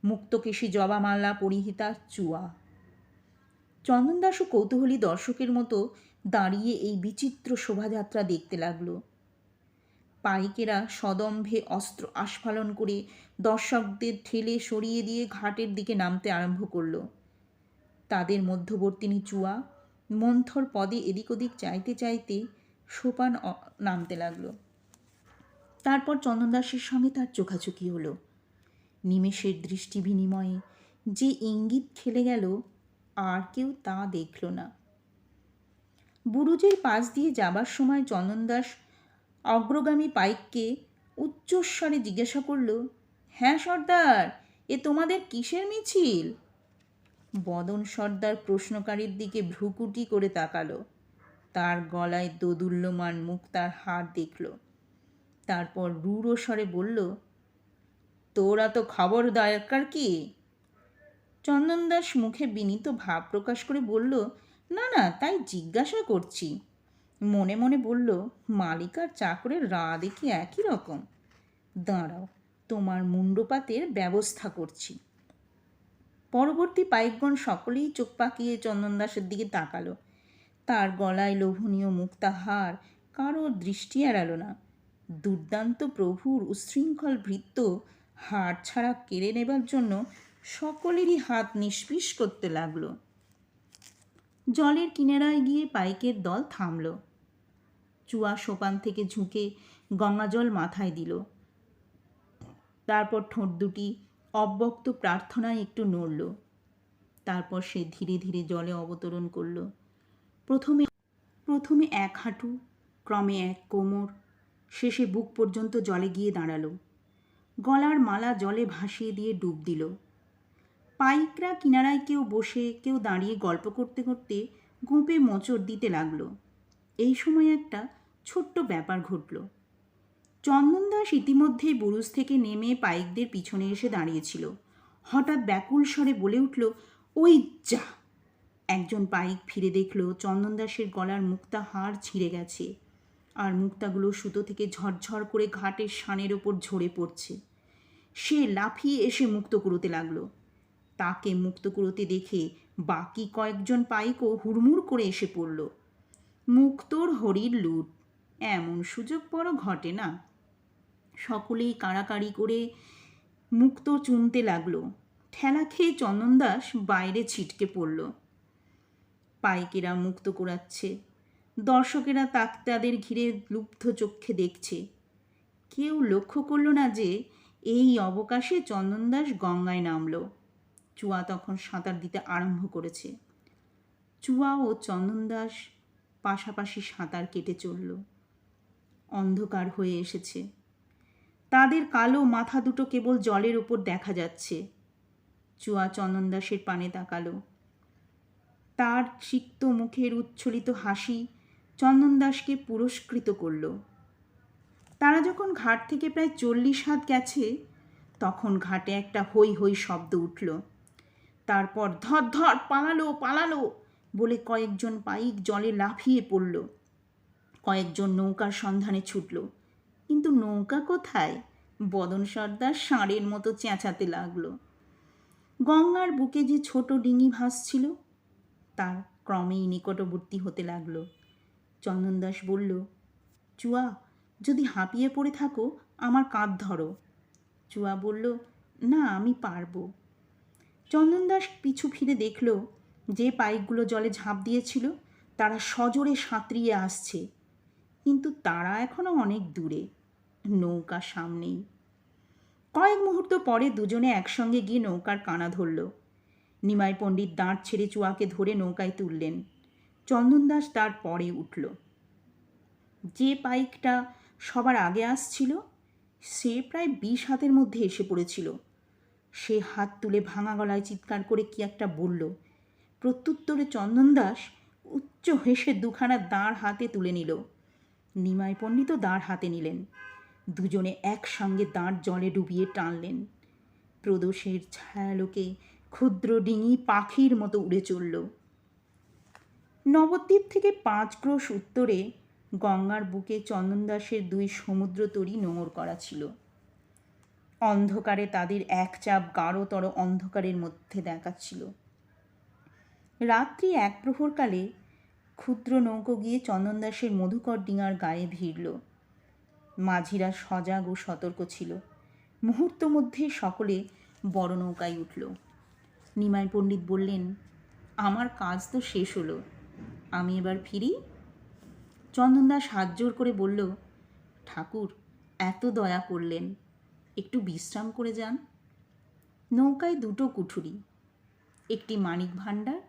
মুক্তকেশী জবামালা পরিহিতা চুয়া। চন্দন দাসও কৌতূহলী দর্শকের মতো দাঁড়িয়ে এই বিচিত্র শোভাযাত্রা দেখতে লাগল। পাইকেরা সদম্ভে অস্ত্র আস্ফালন করে দর্শকদের ঠেলে সরিয়ে দিয়ে ঘাটের দিকে নামতে আরম্ভ করল। তাদের মধ্যবর্তিনী চুয়া মন্থর পদে এদিক ওদিক চাইতে চাইতে সোপান নামতে লাগল। তারপর চন্দনদাসের সঙ্গে তার চোখাচোখি হলো। নিমেষের দৃষ্টি বিনিময়ে যে ইঙ্গিত খেলে গেল, আর কেউ তা দেখল না। বুরুজের পাশ দিয়ে যাবার সময় চন্দনদাস অগ্রগামী পাইককে উচ্চস্বরে জিজ্ঞাসা করল, হ্যাঁ সর্দার, এ তোমাদের কিসের মিছিল? বদন সর্দার প্রশ্নকারীর দিকে ভ্রুকুটি করে তাকালো। তার গলায় দোদুল্যমান মুক্তার হার দেখল। তারপর রূঢ় স্বরে বলল, তোরা তো খবর দরকার কি? চন্দনদাস মুখে বিনীত ভাব প্রকাশ করে বলল, না না, তাই জিজ্ঞাসা করছি। মনে মনে বলল, মালিক আর চাকরের রা দেখি একই রকম। দাঁড়াও, তোমার মুণ্ডপাতের ব্যবস্থা করছি। পরবর্তী পাইকগণ সকলেই চোখ পাকিয়ে চন্দনদাসের দিকে তাকালো। তার গলায় লোভনীয় মুক্তাহার কারো দৃষ্টি এড়ালো না। দুর্দান্ত প্রভুর উচ্ছৃঙ্খল ভৃত্য হাড় ছাড়া কেড়ে নেবার জন্য সকলেরই হাত নিষ্পিস করতে লাগলো। জলের কিনারায় গিয়ে পাইকের দল থামল। চুয়া সোপান থেকে ঝুঁকে গঙ্গাজল মাথায় দিল। তারপর ঠোঁট দুটি অব্যক্ত প্রার্থনায় একটু নড়ল। তারপর সে ধীরে ধীরে জলে অবতরণ করল। প্রথমে এক হাঁটু, ক্রমে এক কোমর, শেষে বুক পর্যন্ত জলে গিয়ে দাঁড়ালো। গলার মালা জলে ভাসিয়ে দিয়ে ডুব দিল। পাইকরা কিনারায় কেউ বসে, কেউ দাঁড়িয়ে গল্প করতে করতে গোঁপে মোচড় দিতে লাগলো। এই সময় একটা ছোট্ট ব্যাপার ঘটল। চন্দনদাস ইতিমধ্যেই বুরুজ থেকে নেমে পাইকদের পিছনে এসে দাঁড়িয়েছিল। হঠাৎ ব্যাকুল স্বরে বলে উঠল, ওই যা! একজন পাইক ফিরে দেখল চন্দনদাসের গলার মুক্তা হার ছিঁড়ে গেছে, আর মুক্তাগুলো সুতো থেকে ঝরঝর করে ঘাটের শানের ওপর ঝরে পড়ছে। সে লাফিয়ে এসে মুক্ত কুড়োতে লাগলো। তাকে মুক্ত কুড়োতে দেখে বাকি কয়েকজন পাইকও হুড়মুড় করে এসে পড়ল। মুক্তোর হরির লুট, এমন সুযোগ বড় ঘটে না। সকলেই কাড়াকাড়ি করে মুক্ত চুনতে লাগলো। ঠেলা খেয়ে চন্দনদাস বাইরে ছিটকে পড়ল। পাইকেরা মুক্ত কুড়াচ্ছে। দর্শকেরা তাদের ঘিরে লুব্ধ চক্ষে দেখছে। কেউ লক্ষ্য করল না যে এই অবকাশে চন্দনদাস গঙ্গায় নামল। চুয়া তখন সাঁতার দিতে আরম্ভ করেছে। চুয়া ও চন্দনদাস পাশাপাশি সাঁতার কেটে চলল। অন্ধকার হয়ে এসেছে। তাদের কালো মাথা দুটো কেবল জলের ওপর দেখা যাচ্ছে। চুয়া চন্দনদাসের পানে তাকালো। তার সিক্ত মুখের উচ্ছ্বলিত হাসি চন্দনদাসকে পুরস্কৃত করল। তারা যখন ঘাট থেকে প্রায় 40 হাত গেছে, তখন ঘাটে একটা হৈ হৈ শব্দ উঠল। তারপর ধর ধর, পালালো পালালো বলে কয়েকজন পাইক জলে লাফিয়ে পড়ল। কয়েকজন নৌকার সন্ধানে ছুটল, কিন্তু নৌকা কোথায়? বদন সর্দার ষাঁড়ের মতো চেঁচাতে লাগলো। গঙ্গার বুকে যে ছোট ডিঙি ভাসছিল, তার ক্রমেই নিকটবর্তী হতে লাগলো। চন্দনদাস বলল, চুয়া, যদি হাঁপিয়ে পড়ে থাকো আমার কাঁধ ধরো। চুয়া বলল, না, আমি পারবো। চন্দনদাস পিছু ফিরে দেখল যে পাইকগুলো জলে ঝাঁপ দিয়েছিল তারা সজোরে সাঁতরিয়ে আসছে, কিন্তু তারা এখনো অনেক দূরে, নৌকা সামনেই। কয়েক মুহূর্ত পরে দুজনে একসঙ্গে গিয়ে নৌকার কানা ধরল। নিমাই পণ্ডিত দাঁড় ছেড়ে চুয়াকে ধরে নৌকায় তুললেন। চন্দনদাস তার পরে উঠল। যে পাইকটা সবার আগে আসছিল সে প্রায় 20 হাতের মধ্যে এসে পড়েছিল। সে হাত তুলে ভাঙা গলায় চিৎকার করে কি একটা বলল। প্রত্যুত্তরে চন্দনদাস উচ্চ হেসে দুখানা দাঁড় হাতে তুলে নিল। নিমাই পণ্ডিতও দাঁড় হাতে নিলেন। দুজনে একসঙ্গে দাঁড় জলে ডুবিয়ে টানলেন। প্রদোষের ছায়ালোকে ক্ষুদ্র ডিঙি পাখির মতো উড়ে চলল। নবদ্বীপ থেকে 5 ক্রোশ উত্তরে গঙ্গার বুকে চন্দনদাসের 2 সমুদ্র তরী নোঙর করা ছিল। অন্ধকারে তাদের এক চাপ গাঢ়তর অন্ধকারের মধ্যে দেখাচ্ছিল। রাত্রি 1 প্রহরকালে ক্ষুদ্র নৌকো গিয়ে চন্দনদাসের মধুকর ডিঙার গায়ে ভিড়ল। মাঝিরা সজাগ ও সতর্ক ছিল। মুহূর্ত মধ্যে সকলে বড় নৌকায় উঠল। নিমাই পণ্ডিত বললেন, আমার কাজ তো শেষ হলো, আমি এবার ফিরি। চন্দনদাস হাত জোর করে বলল, ঠাকুর, এত দয়া করলেন, একটু বিশ্রাম করে যান। নৌকায় দুটো কুঠুরি, একটি মানিক ভাণ্ডার,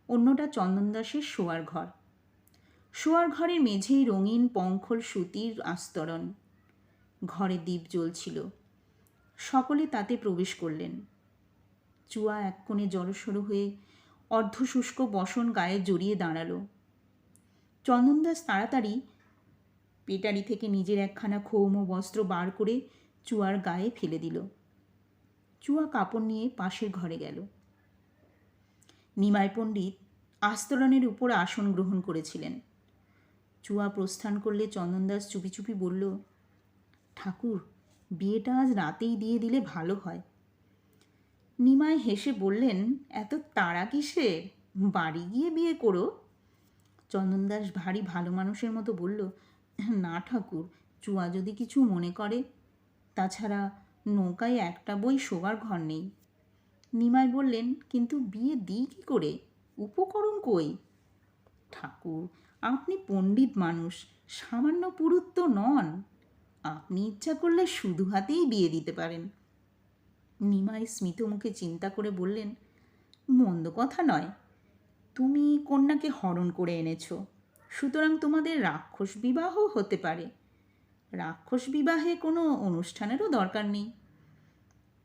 অন্যটা চন্দনদাসের শোয়ার ঘর। শোয়ার ঘরের মেঝেই রঙিন পঙ্খল সুতির আস্তরণ। ঘরে দীপ জ্বলছিল। সকলে তাতে প্রবেশ করলেন। চুয়া এক কোণে জড়সড় হয়ে অর্ধশুষ্ক বসন গায়ে জড়িয়ে দাঁড়ালো। চন্দনদাস তাড়াতাড়ি পেটারি থেকে নিজের একখানা ক্ষৌম বস্ত্র বার করে চুয়ার গায়ে ফেলে দিল। চুয়া কাপড় নিয়ে পাশের ঘরে গেল। নিমাই পণ্ডিত আস্তরণের উপর আসন গ্রহণ করেছিলেন। চুয়া প্রস্থান করলে চন্দনদাস চুপি চুপি বলল, ঠাকুর, বিয়েটা আজ রাতেই দিয়ে দিলে ভালো হয়। নিমাই হেসে বললেন, এত তাড়া কিসের? বাড়ি গিয়ে বিয়ে করো। চন্দনদাস ভারী ভালো মানুষের মতো বলল, না ঠাকুর, চুয়া যদি কিছু মনে করে। তাছাড়া নৌকায় একটা বই শোবার ঘর নেই। নিমাই বললেন, কিন্তু বিয়ে দিই কী করে? উপকরণ কই? ঠাকুর, আপনি পণ্ডিত মানুষ, সামান্য পুরুত তো নন। আপনি ইচ্ছা করলে শুধু হাতেই বিয়ে দিতে পারেন। নিমাই স্মিত মুখে চিন্তা করে বললেন, মন্দ কথা নয়। তুমি কন্যাকে হরণ করে এনেছ, সুতরাং তোমাদের রাক্ষস বিবাহ হতে পারে। রাক্ষস বিবাহে কোনো অনুষ্ঠানেরও দরকার নেই।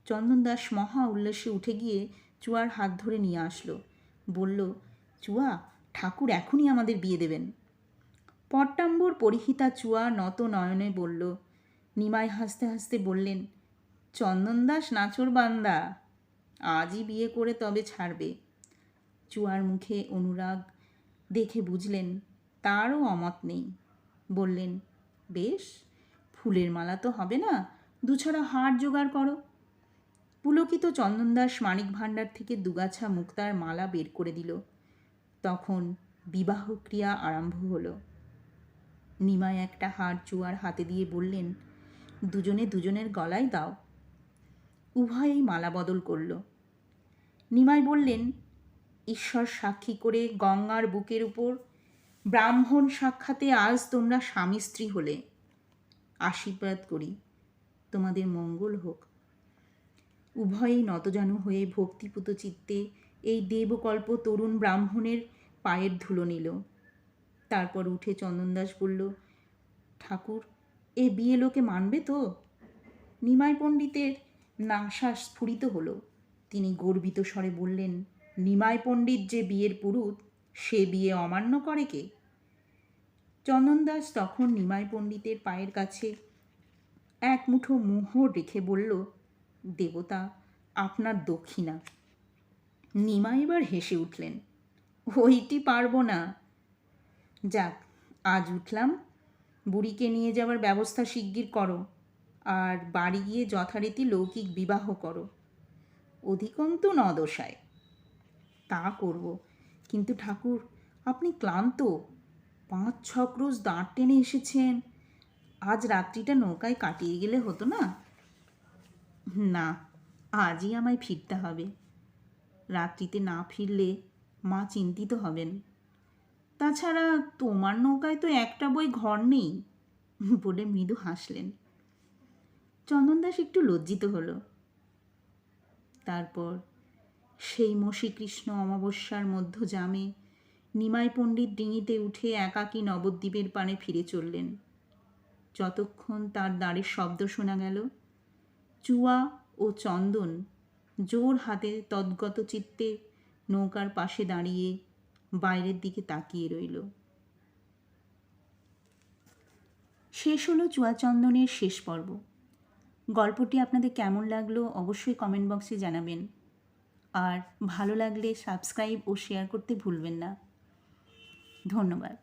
চন্দনদাস মহা উল্লাসে উঠে গিয়ে চুয়ার হাত ধরে নিয়ে আসলো। বলল, চুয়া, ঠাকুর এখনই আমাদের বিয়ে দেবেন। পট্টাম্বর পরিহিতা চুয়া নত নয়নে বলল। নিমাই হাসতে হাসতে বললেন, চন্দনদাস নাচোর বান্দা, আজই বিয়ে করে তবে ছাড়বে। চুয়ার মুখে অনুরাগ দেখে বুঝলেন তারও অমত নেই। বললেন, বেশ, ফুলের মালা তো হবে না, দুছড়া হার জোগাড় করো। পুলকিত চন্দনদাস মানিক ভাণ্ডার থেকে দুগাছা মুক্তার মালা বের করে দিল। তখন বিবাহ ক্রিয়া আরম্ভ হলো। নিমাই একটা হার চুয়ার হাতে দিয়ে বললেন, দুজনে দুজনের গলায় দাও। উভয়েই মালা বদল করল। নিমাই বললেন, ঈশ্বর সাক্ষী করে গঙ্গার বুকের উপর ব্রাহ্মণ সাক্ষাতে আজ তোমরা স্বামী স্ত্রী হলে। আশীর্বাদ করি, তোমাদের মঙ্গল হোক। উভয়েই নতজানু হয়ে ভক্তিপুত চিত্তে এই দেবকল্প তরুণ ব্রাহ্মণের পায়ের ধুলো নিল। তারপর উঠে চন্দনদাস বলল, ঠাকুর, এ বিয়ে লোকে মানবে তো? নিমাই পণ্ডিতের নাসা স্ফুরিত হলো। তিনি গর্বিত স্বরে বললেন, নিমাই পণ্ডিত যে বিয়ের পুরুত, সে বিয়ে অমান্য করে কে? চন্দনদাস তখন নিমাই পণ্ডিতের পায়ের কাছে এক মুঠো মোহর রেখে বলল, দেবতা, আপনার দক্ষিণা। নিমাই এবার হেসে উঠলেন, ওইটি পারবো না। যাক, আজ উঠলাম, বুড়িকে নিয়ে যাবার ব্যবস্থা শিগগির করো, আর বাড়ি গিয়ে যথারীতি লৌকিক বিবাহ করো। অধিকন্তু নদশায়। তা করব, কিন্তু ঠাকুর, আপনি ক্লান্ত, 5-6 ক্রোশ দাঁড় টেনে এসেছেন। আজ রাত্রিটা নৌকায় কাটিয়ে গেলে হতো না? না, আজই আমায় ফিরতে হবে। রাত্রিতে না ফিরলে মা চিন্তিত হবেন। তাছাড়া তোমার নৌকায় তো একটা বই ঘর নেই, বলে মৃদু হাসলেন। চন্দনদাস একটু লজ্জিত হলো। তারপর সেই মসীকৃষ্ণ অমাবস্যার মধ্যযামে নিমাই পণ্ডিত ডিঙিতে উঠে একাকী নবদ্বীপের পানে ফিরে চললেন। যতক্ষণ তার দাঁড়ের শব্দ শোনা গেল, চুয়া ও চন্দন জোর হাতে তদ্গত চিত্তে নৌকার পাশে দাঁড়িয়ে বাইরের দিকে তাকিয়ে রইল। শেষ হলো চুয়াচন্দনের শেষ পর্ব। গল্পটি আপনাদের কেমন লাগলো অবশ্যই কমেন্ট বক্সে জানাবেন। আর ভালো লাগলে সাবস্ক্রাইব ও শেয়ার করতে ভুলবেন না। ধন্যবাদ।